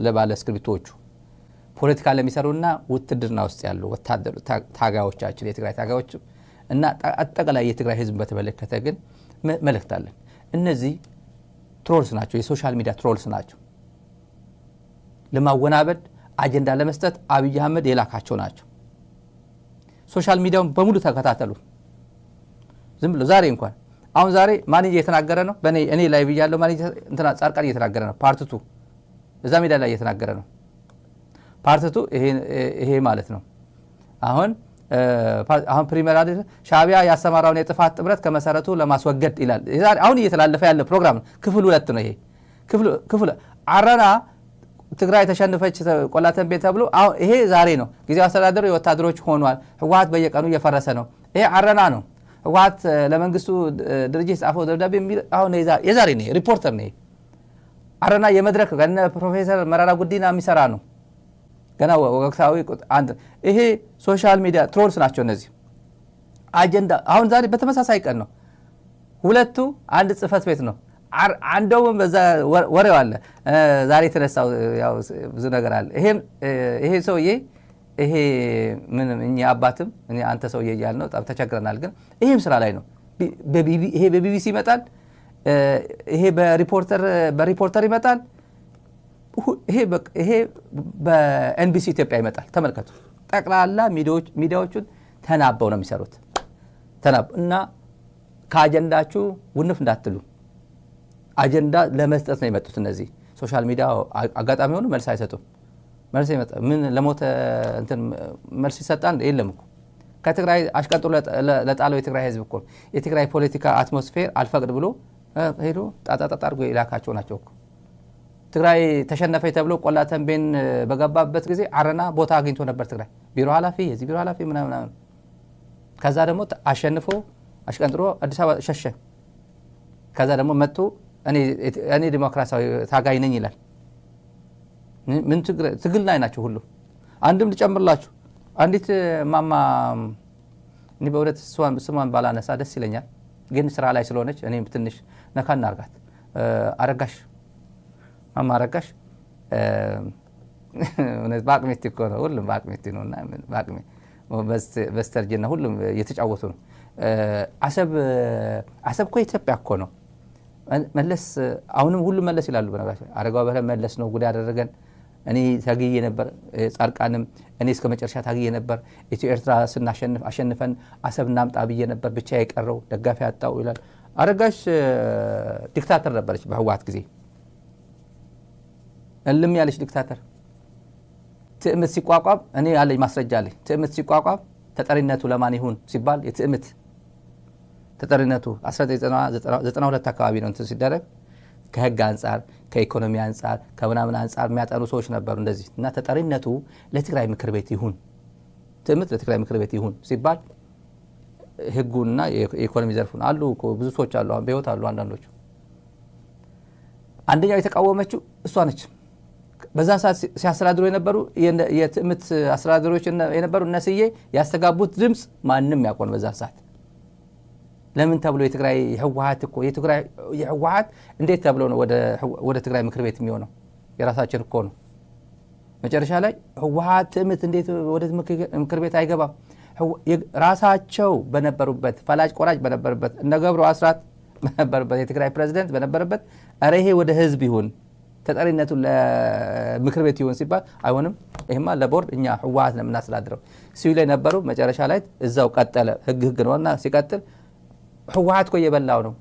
ለባለ እስክሪብቶቹ ፖለቲካ ለሚሰሩና ውትድርና ውስጥ ያሉ ወታደሩ ታጋዮቻችን የትግራይ ታጋዮች እና አጠቃላይ የትግራይ ህዝብ በተመለከተ ግን መልእክት አለን። እነዚህ ትሮልስ ናቸው፣ የሶሻል ሚዲያ ትሮልስ ናቸው። ለማወናበድ አጀንዳ ለመስጠት አብይ አህመድ የላካቸው ናቸው። ሶሻል ሚዲያውን በሙሉ ተከታተሉ። ዝም ብሎ ዛሬ እንኳን አሁን ዛሬ ማን እየተናገረ ነው? እኔ ላይ ብያለሁ። ማን እንትና ጻድቃን እየተናገረ ነው። ፓርቲቱ እዛ ሜዳ ላይ እየተናገረ ነው። ፓርቲቱ ይሄ ማለት ነው። አሁን ፕሪሚየር አይደል ሻዕቢያ ያሰማራውን የጥፋት ጥምረት ከመሰረቱ ለማስወገድ ይላል። አሁን እየተላለፈ ያለ ፕሮግራም ክፍል 2 ነው። ይሄ ክፍል አረና ትግራይ ተሸንፈች ቆላተን ቤት ተብሎ ይሄ ዛሬ ነው። ጊዜው አስተዳደሩ የወታደሮች ሆኗል። ህወሓት በየቀኑ እየፈረሰ ነው። ይሄ አረና ነው። ህወሓት ለመንግስቱ ድርጅት ጻፈው ደብዳቤ አሁን የዛሬ ነው። ሪፖርተር ነው። አረና የመድረክ ገነ ፕሮፌሰር መራራ ጉዲና የሚሰራ ነው። ገና ወቅታዊ ይሄ ሶሻል ሚዲያ ትሮልስ ናቸው እነዚህ። አጀንዳ አሁን ዛሬ በተመሳሳይ ቀን ነው። ሁለቱ አንድ ጽህፈት ቤት ነው። አንደውም በዛ ወሬው አለ። ዛሬ የተነሳው ያው ብዙ ነገር አለ። ይሄ ሰውዬ ይሄ ምንም እኛ አባትም አንተ ሰውዬ እያልን ነው ተቸግረናል። ግን ይሄም ስራ ላይ ነው። ይሄ በቢቢሲ ይመጣል፣ ይሄ በሪፖርተር ይመጣል፣ ይሄ በኤንቢሲ ኢትዮጵያ ይመጣል። ተመልከቱ። ጠቅላላ ሚዲያዎቹን ተናበው ነው የሚሰሩት። እና ከአጀንዳችሁ ውንፍ እንዳትሉ። አጀንዳ ለመስጠት ነው የመጡት እነዚህ ሶሻል ሚዲያ። አጋጣሚ ሆኖ መልስ አይሰጡም። መልስ ይመጣ ምን ለሞተ እንትን መልስ ይሰጣል የለም እኮ። ከትግራይ አሽቀንጥሮ ለጣለው የትግራይ ህዝብ እኮ የትግራይ ፖለቲካ አትሞስፌር አልፈቅድ ብሎ ሄዶ ጣጣጣ አድርጎ የላካቸው ናቸው እኮ። ትግራይ ተሸነፈች ተብሎ ቆላ ተንቤን በገባበት ጊዜ አረና ቦታ አግኝቶ ነበር ትግራይ ቢሮ ኃላፊ የዚህ ቢሮ ኃላፊ ምናምን ከዛ ደግሞ አሸንፎ አሽቀንጥሮ አዲስ አበባ ሸሸ ከዛ ደግሞ መጥቶ እኔ ዲሞክራሲያዊ ታጋይ ነኝ ይላል ምን ትግል ላይ ናቸው ሁሉ አንድም ልጨምርላችሁ አንዲት ማማ እኔ በእውነት ስሟን ባላነሳ ደስ ይለኛል ግን ስራ ላይ ስለሆነች እኔም ትንሽ ነካ እናርጋት አረጋሽ ማማ አረጋሽ እውነት ባቅሜት እኮ ነው ሁሉም ባቅሜት ነውና ባቅሜ በስተርጅና ሁሉም እየተጫወቱ ነው አሰብ እኮ ኢትዮጵያ እኮ ነው መለስ አሁንም ሁሉ መለስ ይላሉ በነገራችን አረጋው በለ መለስ ነው ጉድ ያደረገን እኔ ታግዬ ነበር ጻርቃንም እኔ እስከ መጨረሻ ታግዬ ነበር ኢትዮ ኤርትራ ስናሸንፍ አሸንፈን አሰብ እናምጣ ብዬ ነበር ብቻ የቀረው ደጋፊ አጣው ይላል አረጋሽ ዲክታተር ነበረች በህዋት ጊዜ እልም ያለች ዲክታተር ትዕምት ሲቋቋም እኔ ያለኝ ማስረጃ አለኝ ትዕምት ሲቋቋም ተጠሪነቱ ለማን ይሁን ሲባል የትዕምት ተጠሪነቱ 1992 አካባቢ ነው እንትን ሲደረግ ከህግ አንፃር ከኢኮኖሚ አንፃር ከምናምን አንፃር የሚያጠኑ ሰዎች ነበሩ እንደዚህ እና ተጠሪነቱ ለትግራይ ምክር ቤት ይሁን ትዕምት ለትግራይ ምክር ቤት ይሁን ሲባል ህጉና የኢኮኖሚ ዘርፉን አሉ ብዙ ሰዎች አሉ አሁን በህይወት አሉ አንዳንዶቹ አንደኛው የተቃወመችው እሷ ነች በዛ ሰዓት ሲያስተዳድሩ የነበሩ የትዕምት አስተዳዳሪዎች የነበሩ እነስዬ ያስተጋቡት ድምጽ ማንም ያቆን በዛ ሰዓት ለምን ተብሎ የትግራይ ህወሓት እኮ የትግራይ የህወሓት እንዴት ተብሎ ነው ወደ ትግራይ ምክር ቤት የሚሆነው የራሳችን እኮ ነው መጨረሻ ላይ ህወሓት ትዕምት እንዴት ወደ ምክር ቤት አይገባም ራሳቸው በነበሩበት ፈላጭ ቆራጭ በነበሩበት እነ ገብሩ አስራት በነበሩበት የትግራይ ፕሬዝዳንት በነበረበት አረሄ ወደ ህዝብ ይሁን ተጠሪነቱ ለምክር ቤት ይሁን ሲባል አይሆንም ይሄማ ለቦርድ እኛ ህወሓት ነው የምናስተዳድረው ሲሉ ላይ ነበሩ መጨረሻ ላይ እዛው ቀጠለ ህግ ነውና ሲቀጥል ህወሓት እኮ የበላው ነው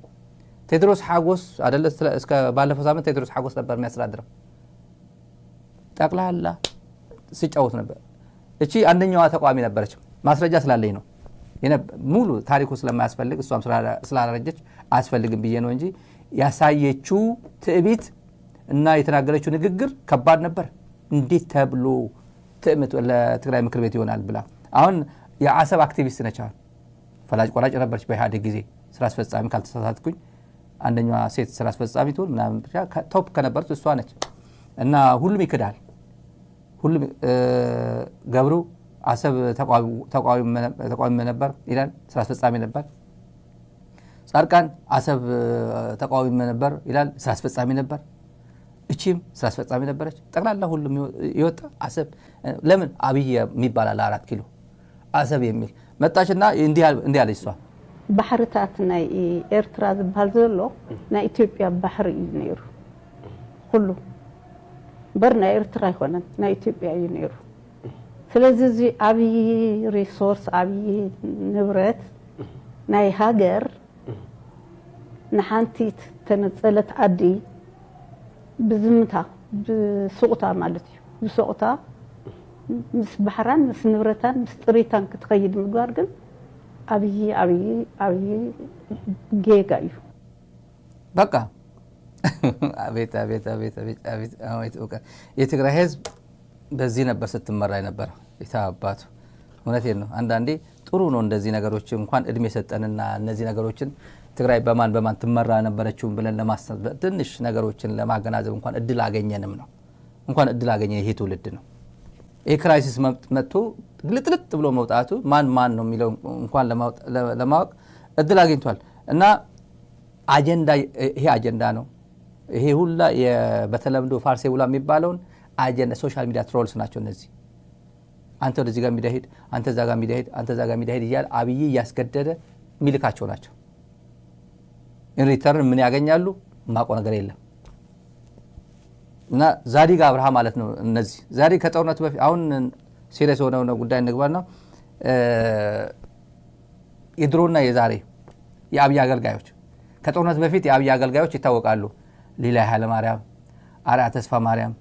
ቴድሮስ ሐጎስ አይደለ እስከ ባለፈው ሳምንት ቴድሮስ ሐጎስ ነበር የሚያስተዳድረው ጠቅላላ ሲጫወት ነበር እቺ አንደኛዋ ተቋሚ ነበረች ማስረጃ ስላለኝ ነው ሙሉ ታሪኩ ስለማያስፈልግ እሷም ስላላረጀች አያስፈልግም ብዬ ነው እንጂ ያሳየችው ትዕቢት እና የተናገረችው ንግግር ከባድ ነበር እንዴት ተብሎ ትዕምት ለትግራይ ምክር ቤት ይሆናል ብላ አሁን የአሰብ አክቲቪስት ነች ፈላጭ ቆራጭ ነበረች በኢህአዴግ ጊዜ ስራ አስፈጻሚ ካልተሳሳትኩኝ አንደኛዋ ሴት ስራ አስፈጻሚ ትሆን ምናምን ብቻ ቶፕ ከነበረች እሷ ነች እና ሁሉም ይክዳል ሁሉም ገብሩ አሰብ ተቋሚ ነበር ይላል ስራ አስፈጻሚ ነበር ጻርቃን አሰብ ተቋሚ ነበር ይላል ስራ አስፈጻሚ ነበር እቺም ስራ አስፈጻሚ ነበረች ጠቅላላ ሁሉም ይወጣ አሰብ ለምን አብይ የሚባል አለ 4 ኪሎ አሰብ የሚል መጣችና እንዲህ አለች እሷ ባህርታት ናይ ኤርትራ ዝባል ዘሎ ናይ ኢትዮጵያ ባህር እዩ ነይሩ ሁሉ በርና ኤርትራ ይሆነን ናይ ኢትዮጵያ እዩ ነይሩ ስለዚህ እዚ አብይ ሪሶርስ አብይ ንብረት ናይ ሃገር ንሓንቲት ተነፀለት ዓዲ ብዝምታ ብስቁታ ማለት እዩ ብስቁታ ምስ ባህራን ምስ ንብረታን ምስ ጥሪታን ክትኸይድ ምግባር ግን አብይ ጌጋ እዩ በቃ አቤት የትግራይ ህዝብ በዚህ ነበር ስትመራ ነበር የታባቱ እውነቴን ነው አንዳንዴ ጥሩ ነው እንደዚህ ነገሮች እንኳን እድሜ ሰጠንና እነዚህ ነገሮችን ትግራይ በማን ትመራ ነበረችው ብለን ለማስተር ትንሽ ነገሮችን ለማገናዘብ እንኳን እድል አገኘንም ነው እንኳን እድል አገኘ ይሄ ትውልድ ነው ይሄ ክራይሲስ መጥቶ ግልጥልጥ ብሎ መውጣቱ ማን ነው የሚለው እንኳን ለማወቅ እድል አግኝቷል እና አጀንዳ ይሄ አጀንዳ ነው ይሄ ሁላ በተለምዶ ፋርሴ ሁላ የሚባለውን አጀንዳ ሶሻል ሚዲያ ትሮልስ ናቸው እነዚህ አንተ ወደዚህ ጋር ሚዳሄድ አንተ እዛ ጋር ሚዳሄድ አንተ እዛ ጋር ሚዳሄድ ይያል አብይ ያስገደደ ሚልካቸው ናቸው ኢን ሪተርን ምን ያገኛሉ ማቆ ነገር የለም እና ዛዲግ አብርሃም ማለት ነው እነዚህ ዛዲግ ከጦርነቱ በፊት አሁን ሲሪየስ ሆነው ጉዳይ እንግባና የድሮና የዛሬ የአብይ አገልጋዮች ከጦርነቱ በፊት የአብይ አገልጋዮች ይታወቃሉ ሊላ ኃይለ ማርያም አርአያ ተስፋ ማርያም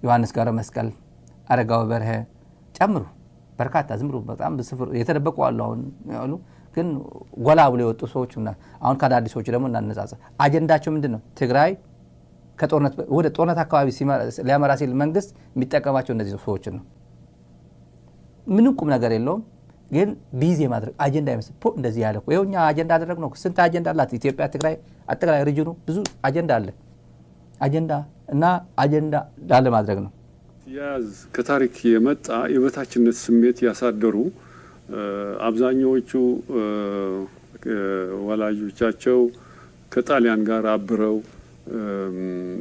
ዮሐንስ ገብረ መስቀል አረጋው በርሄ ጨምሩ በርካታ ዝም ብሎ በጣም በስፍር የተደበቁ አሉ ግን ጎላ ብሎ የወጡ ሰዎችና አሁን ከአዳዲሶች ደግሞ እናነጻጸር አጀንዳቸው ምንድነው ትግራይ ከጦርነት ወደ ጦርነት አካባቢ ሊያመራ ሲል መንግስት የሚጠቀማቸው እነዚህ ሰዎችን ነው። ምንም ቁም ነገር የለውም፣ ግን ቢዚ ማድረግ አጀንዳ ይመስል እንደዚህ ያለ እኮ ይኸው እኛ አጀንዳ አደረግ ነው። ስንት አጀንዳ አላት ኢትዮጵያ፣ ትግራይ፣ አጠቃላይ ሪጅኑ ብዙ አጀንዳ አለ። አጀንዳ ዳለ ማድረግ ነው። ያዝ ከታሪክ የመጣ የበታችነት ስሜት ያሳደሩ አብዛኛዎቹ ወላጆቻቸው ከጣሊያን ጋር አብረው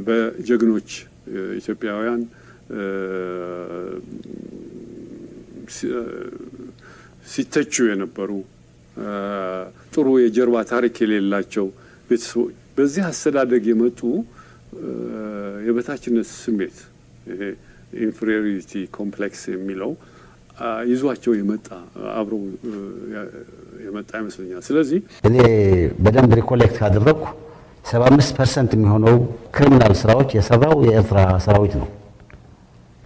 በጀግኖች ኢትዮጵያውያን ሲተቹ የነበሩ ጥሩ የጀርባ ታሪክ የሌላቸው ቤተሰቦች በዚህ አስተዳደግ የመጡ የበታችነት ስሜት ኢንፌሪዮሪቲ ኮምፕሌክስ የሚለው ይዟቸው የመጣ አብሮ የመጣ ይመስለኛል። ስለዚህ እኔ በደንብ ሪኮሌክት ካደረግኩ 75% የሚሆነው ክሪሚናል ስራዎች የሰራው የኤርትራ ሰራዊት ነው።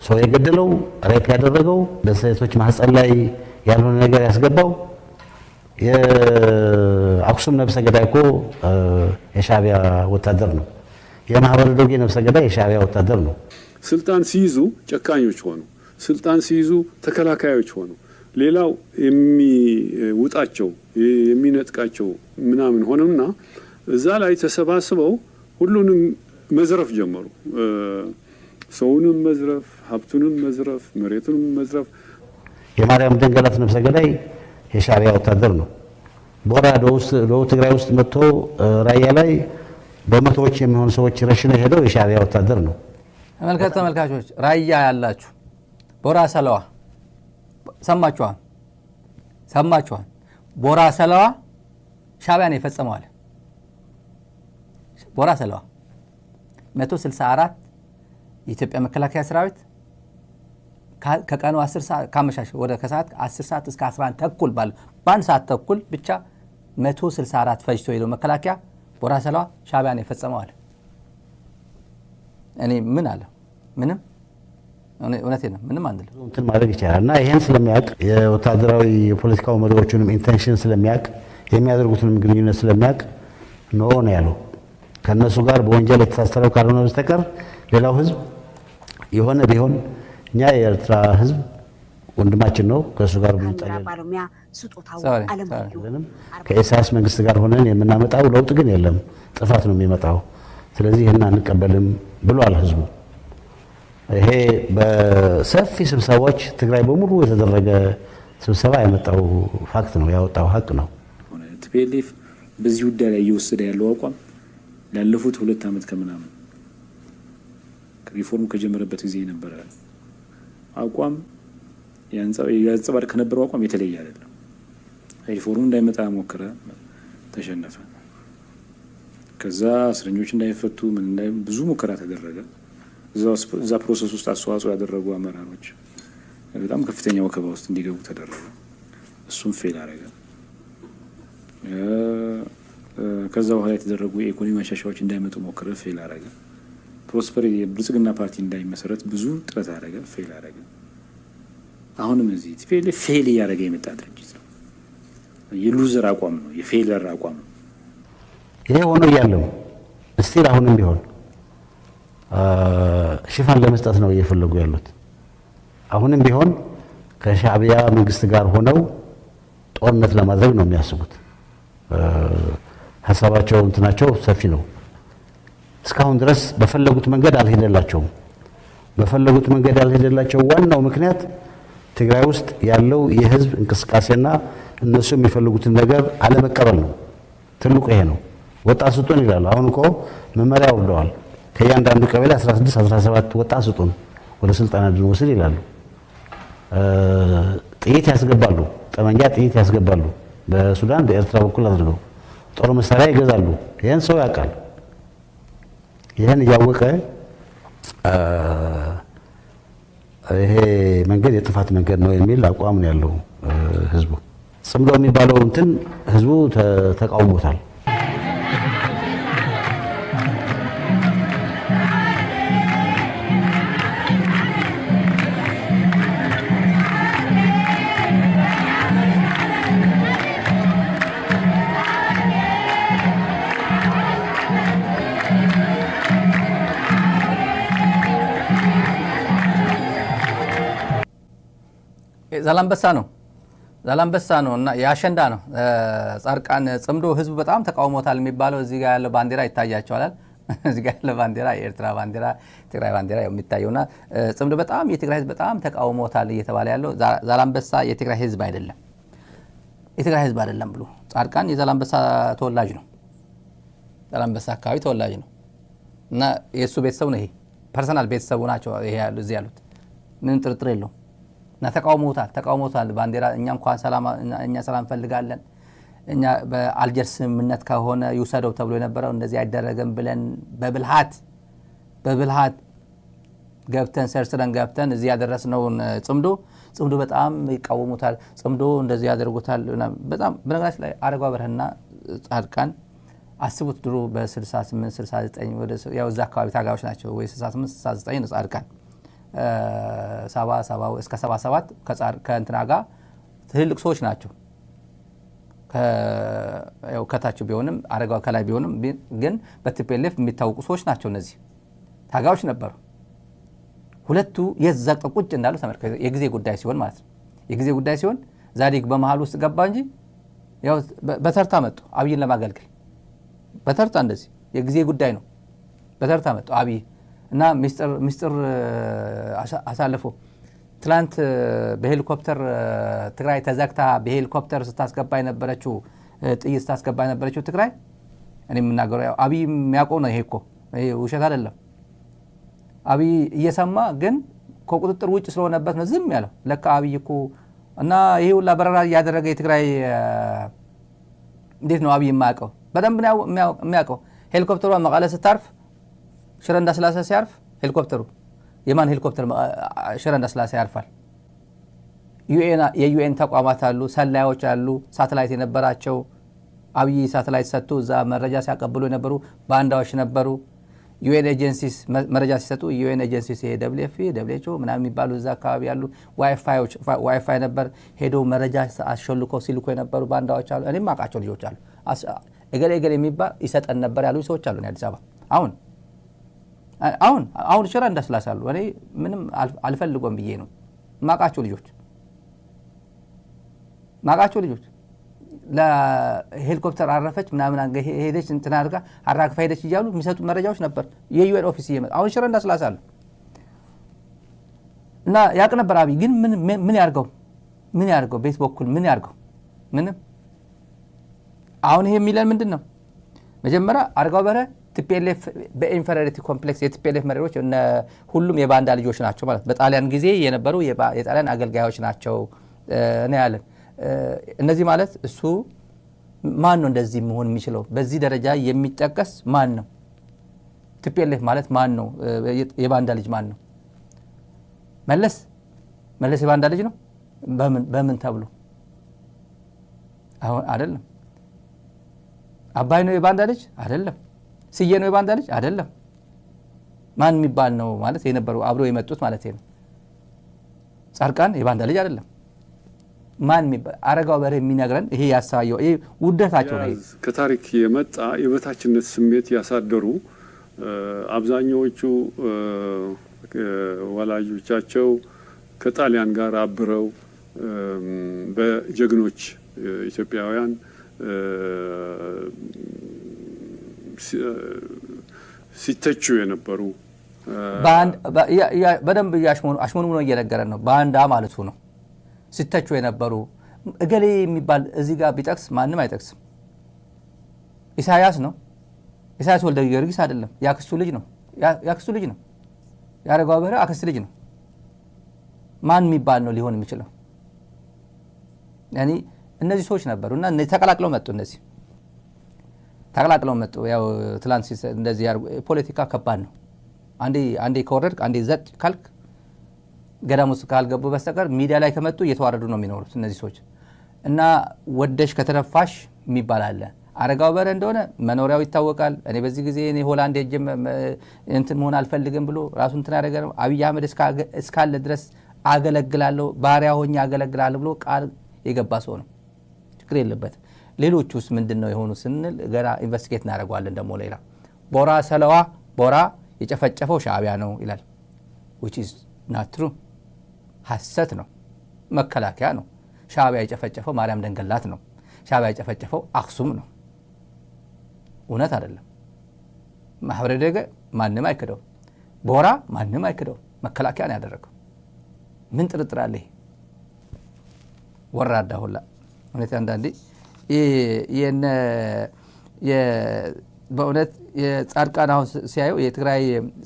ሰው የገደለው፣ ሬፕ ያደረገው፣ በሴቶች ማህፀን ላይ ያልሆነ ነገር ያስገባው የአክሱም ነብሰ ገዳይ እኮ የሻዕቢያ ወታደር ነው። የማህበረ ዶጌ ነብሰ ገዳይ የሻዕቢያ ወታደር ነው። ስልጣን ሲይዙ ጨካኞች ሆኑ። ስልጣን ሲይዙ ተከላካዮች ሆኑ። ሌላው የሚውጣቸው የሚነጥቃቸው ምናምን ሆነና እዛ ላይ ተሰባስበው ሁሉንም መዝረፍ ጀመሩ። ሰውንም መዝረፍ፣ ሀብቱንም መዝረፍ፣ መሬቱንም መዝረፍ። የማርያም ደንገላት ነብሰ ገዳይ የሻዕቢያ ወታደር ነው። ቦራ ደቡብ ትግራይ ውስጥ መጥቶ ራያ ላይ በመቶዎች የሚሆኑ ሰዎች ረሽነ ሄደው የሻዕቢያ ወታደር ነው። ተመልካቾች ራያ ያላችሁ ቦራ ሰለዋ ሰማችኋል። ቦራ ሰለዋ ሻዕቢያ ነው የፈጸመዋል። ቦራ ሰለዋ 164 የኢትዮጵያ መከላከያ ሰራዊት ከቀኑ 10 ሰዓት ካመሻሽ ወደ ከሰዓት 10 ሰዓት እስከ 11 ተኩል በአንድ ሰዓት ተኩል ብቻ 164 ፈጅቶ ሄደው መከላከያ ቦራ ሰለዋ ሻዕቢያ ነው የፈጸመዋል። እኔ ምን አለ ምንም እውነቴን ነው ምንም አንልም እንትን ማድረግ ይቻላል። እና ይሄን ስለሚያውቅ የወታደራዊ የፖለቲካው መሪዎቹንም ኢንቴንሽን ስለሚያውቅ የሚያደርጉትንም ግንኙነት ስለሚያውቅ ነው ያለው። ከነሱ ጋር በወንጀል የተሳሰረው ካልሆነ በስተቀር ሌላው ህዝብ የሆነ ቢሆን እኛ የኤርትራ ህዝብ ወንድማችን ነው። ከሱ ጋር ብንጠለል ባለሙያ ስጦታው አለማየሁ ከኢሳያስ መንግስት ጋር ሆነን የምናመጣው ለውጥ ግን የለም፣ ጥፋት ነው የሚመጣው። ስለዚህ ይሄን አንቀበልም ብሏል ህዝቡ። ይሄ በሰፊ ስብሰባዎች ትግራይ በሙሉ የተደረገ ስብሰባ ያመጣው ፋክት ነው፣ ያወጣው ሀቅ ነው። ቲፒኤልኤፍ በዚህ ጉዳይ ላይ እየወሰደ ያለው አቋም ላለፉት 2 ዓመት ከምናምን ሪፎርም ከጀመረበት ጊዜ የነበረ አቋም ያንጸባርቅ ከነበረው አቋም የተለየ አይደለም። ሪፎርሙ እንዳይመጣ ሞከረ፣ ተሸነፈ። ከዛ እስረኞች እንዳይፈቱ ብዙ ሙከራ ተደረገ። እዛ ፕሮሰስ ውስጥ አስተዋጽኦ ያደረጉ አመራሮች በጣም ከፍተኛ ወከባ ውስጥ እንዲገቡ ተደረገ። እሱም ፌል አደረገ። ከዛ በኋላ የተደረጉ የኢኮኖሚ ማሻሻያዎች እንዳይመጡ ሞከረ፣ ፌል አደረገ። ፕሮስፐሪቲ የብልጽግና ፓርቲ እንዳይመሰረት ብዙ ጥረት አደረገ፣ ፌል አደረገ። አሁንም እዚህ ቲፒኤልኤፍ ፌል እያደረገ የመጣ ድርጅት ነው። የሉዘር አቋም ነው፣ የፌለር አቋም ነው። ይሄ ሆኖ እያለው እስቲል አሁንም ቢሆን ሽፋን ለመስጠት ነው እየፈለጉ ያሉት። አሁንም ቢሆን ከሻዕቢያ መንግስት ጋር ሆነው ጦርነት ለማድረግ ነው የሚያስቡት። ሀሳባቸው እንትናቸው ሰፊ ነው። እስካሁን ድረስ በፈለጉት መንገድ አልሄደላቸውም። በፈለጉት መንገድ ያልሄደላቸው ዋናው ምክንያት ትግራይ ውስጥ ያለው የህዝብ እንቅስቃሴና እነሱ የሚፈልጉትን ነገር አለመቀበል ነው። ትልቁ ይሄ ነው። ወጣት ስጡን ይላሉ። አሁን እኮ መመሪያ ወርደዋል። ከእያንዳንዱ ቀበሌ 16 17 ወጣት ስጡን ወደ ስልጠና እንድንወስድ ይላሉ። ጥይት ያስገባሉ፣ ጠመንጃ ጥይት ያስገባሉ። በሱዳን በኤርትራ በኩል አድርገው ጦር መሳሪያ ይገዛሉ። ይሄን ሰው ያውቃል። ይሄን እያወቀ ይሄ መንገድ የጥፋት መንገድ ነው የሚል አቋም ነው ያለው ህዝቡ። ጽምዶ የሚባለው እንትን ህዝቡ ተቃውሞታል። ዛላምበሳ ነው እና የአሸንዳ ነው። ጻድቃን ጽምዶ ህዝቡ በጣም ተቃውሞታል የሚባለው እዚህ ጋር ያለው ባንዲራ ይታያቸዋል። እዚህ ጋር ያለው ባንዲራ የኤርትራ ባንዲራ፣ ትግራይ ባንዲራ የሚታየውና ጽምዶ በጣም የትግራይ ህዝብ በጣም ተቃውሞታል እየተባለ ያለው ዛላምበሳ የትግራይ ህዝብ አይደለም ብሎ ጻድቃን የዛላምበሳ ተወላጅ ነው። ዛላምበሳ አካባቢ ተወላጅ ነው እና የእሱ ቤተሰብ ነው። ይሄ ፐርሰናል ቤተሰቡ ናቸው ይሄ ያሉ እዚህ ያሉት ምንም ጥርጥር የለውም። እና ተቃውሞታል ባንዲራ እኛ ሰላም እንፈልጋለን፣ እኛ በአልጀርስ ስምምነት ከሆነ ይውሰደው ተብሎ የነበረው እንደዚህ አይደረግም ብለን በብልሃት ገብተን ሰርስረን ገብተን እዚህ ያደረስነውን ጽምዶ በጣም ይቃወሙታል። ጽምዶ እንደዚህ ያደርጉታል በጣም። በነገራችን ላይ አረጋዊ በርሀና ጻድቃን አስቡት ድሮ በ68 69 ወደ ያው እዛ አካባቢ ታጋዮች ናቸው ወይ 68 69 ነው ጻድቃን 70 እስከ 77 ከእንትና ጋር ትልልቅ ሰዎች ናቸው። ያው ከታች ቢሆንም አረጋው ከላይ ቢሆንም ግን በቲፒኤልኤፍ የሚታወቁ ሰዎች ናቸው። እነዚህ ታጋዮች ነበሩ። ሁለቱ የዛቅ ቁጭ እንዳሉ ተመልከቱ። የጊዜ ጉዳይ ሲሆን ማለት ነው። የጊዜ ጉዳይ ሲሆን ዛዲግ በመሃል ውስጥ ገባ እንጂ ያው በተርታ መጡ አብይን ለማገልገል በተርታ እንደዚህ የጊዜ ጉዳይ ነው። በተርታ መጡ አብይ እና ሚስጥር አሳልፎ ትላንት በሄሊኮፕተር ትግራይ ተዘግታ በሄሊኮፕተር ስታስገባ የነበረችው ጥይት ስታስገባ የነበረችው ትግራይ እኔ የምናገረው ያው አብይ የሚያውቀው ነው። ይሄ እኮ ውሸት አይደለም። አብይ እየሰማ ግን ከቁጥጥር ውጭ ስለሆነበት ነው ዝም ያለው። ለካ አብይ እኮ እና ይሄ ሁላ በረራ እያደረገ የትግራይ እንዴት ነው አብይ የማያውቀው? በደንብ ነው የሚያውቀው። ሄሊኮፕተሯ መቀለ ስታርፍ ሽረ እንዳስላሴ ሲያርፍ ሄሊኮፕተሩ የማን ሄሊኮፕተር ሽረ እንዳስላሴ ያርፋል? የዩኤን ተቋማት አሉ፣ ሰላዮች አሉ፣ ሳተላይት የነበራቸው አብይ ሳተላይት ሰጥቶ እዛ መረጃ ሲያቀብሉ የነበሩ ባንዳዎች ነበሩ። ዩኤን ኤጀንሲስ መረጃ ሲሰጡ ዩኤን ኤጀንሲስ ደብሊውኤችኦ ምናምን የሚባሉ እዛ አካባቢ ያሉ ዋይፋይ ነበር ሄደው መረጃ አስሾልኮ ሲልኮ የነበሩ ባንዳዎች አሉ። እኔም አውቃቸው ልጆች አሉ። እገሌ የሚባል ይሰጠን ነበር ያሉ ሰዎች አሉ አዲስ አበባ። አሁን ሽረ እንዳስላሳሉ እኔ ምንም አልፈልጎም ብዬ ነው ማቃቸው ልጆች ለሄሊኮፕተር አረፈች ምናምን ሄደች እንትና አድርጋ አራግፋ ሄደች እያሉ የሚሰጡ መረጃዎች ነበር። የዩኤን ኦፊስ እየመጣ አሁን ሽረ እንዳስላሳሉ እና ያቅ ነበር አብይ። ግን ምን ያርገው ቤት በኩል ምን ያርገው? ምንም። አሁን ይሄ የሚለን ምንድን ነው? መጀመሪያ አረጋዊ በርሀ ቲፒኤልኤፍ በኢንፌሪዮሪቲ ኮምፕሌክስ የቲፒኤልኤፍ መሪዎች ሁሉም የባንዳ ልጆች ናቸው ማለት በጣሊያን ጊዜ የነበሩ የጣሊያን አገልጋዮች ናቸው ነው ያለን። እነዚህ ማለት እሱ ማን ነው እንደዚህ መሆን የሚችለው? በዚህ ደረጃ የሚጠቀስ ማን ነው? ቲፒኤልኤፍ ማለት ማን ነው? የባንዳ ልጅ ማን ነው? መለስ የባንዳ ልጅ ነው? በምን ተብሎ? አሁን አይደለም። አባይ ነው የባንዳ ልጅ አይደለም። ስዬ ነው የባንዳ ልጅ አይደለም። ማን የሚባል ነው ማለት የነበሩ አብሮ የመጡት ማለት ነው። ጻድቃን የባንዳ ልጅ አይደለም። ማን የሚባል አረጋዊ በርሀ የሚነግረን ይሄ ያሳየው ይሄ ውደታቸው ነው። ከታሪክ የመጣ የበታችነት ስሜት ያሳደሩ አብዛኛዎቹ ወላጆቻቸው ከጣሊያን ጋር አብረው በጀግኖች ኢትዮጵያውያን ሲተቹ የነበሩ በደንብ አሽሞኑ ነው እየነገረን ነው። ባንዳ ማለቱ ነው። ሲተቹ የነበሩ እገሌ የሚባል እዚህ ጋር ቢጠቅስ ማንም አይጠቅስም። ኢሳያስ ነው። ኢሳያስ ወልደ ጊዮርጊስ አይደለም። ያክስቱ ልጅ ነው። የአረጋዊ በርሀ አክስት ልጅ ነው። ማን የሚባል ነው ሊሆን የሚችለው? እነዚህ ሰዎች ነበሩ እና ተቀላቅለው መጡ። ያው ትላንት እንደዚህ ፖለቲካ ከባድ ነው። አንዴ ከወረድክ አንዴ ዘጥ ካልክ ገዳም ውስጥ ካልገቡ በስተቀር ሚዲያ ላይ ከመጡ እየተዋረዱ ነው የሚኖሩት እነዚህ ሰዎች እና ወደሽ ከተነፋሽ የሚባል አለ። አረጋዊ በርሀ እንደሆነ መኖሪያው ይታወቃል። እኔ በዚህ ጊዜ እኔ ሆላንድ ሄጄ እንትን መሆን አልፈልግም ብሎ ራሱን እንትን ያደረገ ነው። አብይ አህመድ እስካለ ድረስ አገለግላለሁ፣ ባሪያ ሆኜ አገለግላለሁ ብሎ ቃል የገባ ሰው ነው። ችግር የለበትም። ሌሎቹስ ምንድን ነው የሆኑ ስንል ገና ኢንቨስቲጌት እናደርገዋለን። ደግሞ ሌላ ቦራ የጨፈጨፈው ሻዕቢያ ነው ይላል። which is not true ሐሰት ነው። መከላከያ ነው። ሻዕቢያ የጨፈጨፈው ማርያም ደንገላት ነው። ሻዕቢያ የጨፈጨፈው አክሱም ነው። እውነት አይደለም። ማህበረ ደገ ማንም አይክደው፣ ቦራ ማንም አይክደው፣ መከላከያ ነው ያደረገው። ምን ጥርጥር አለ? ወራዳ ሁላ እውነት አንዳንዴ በእውነት የጻድቃን አሁን ሲያዩ የትግራይ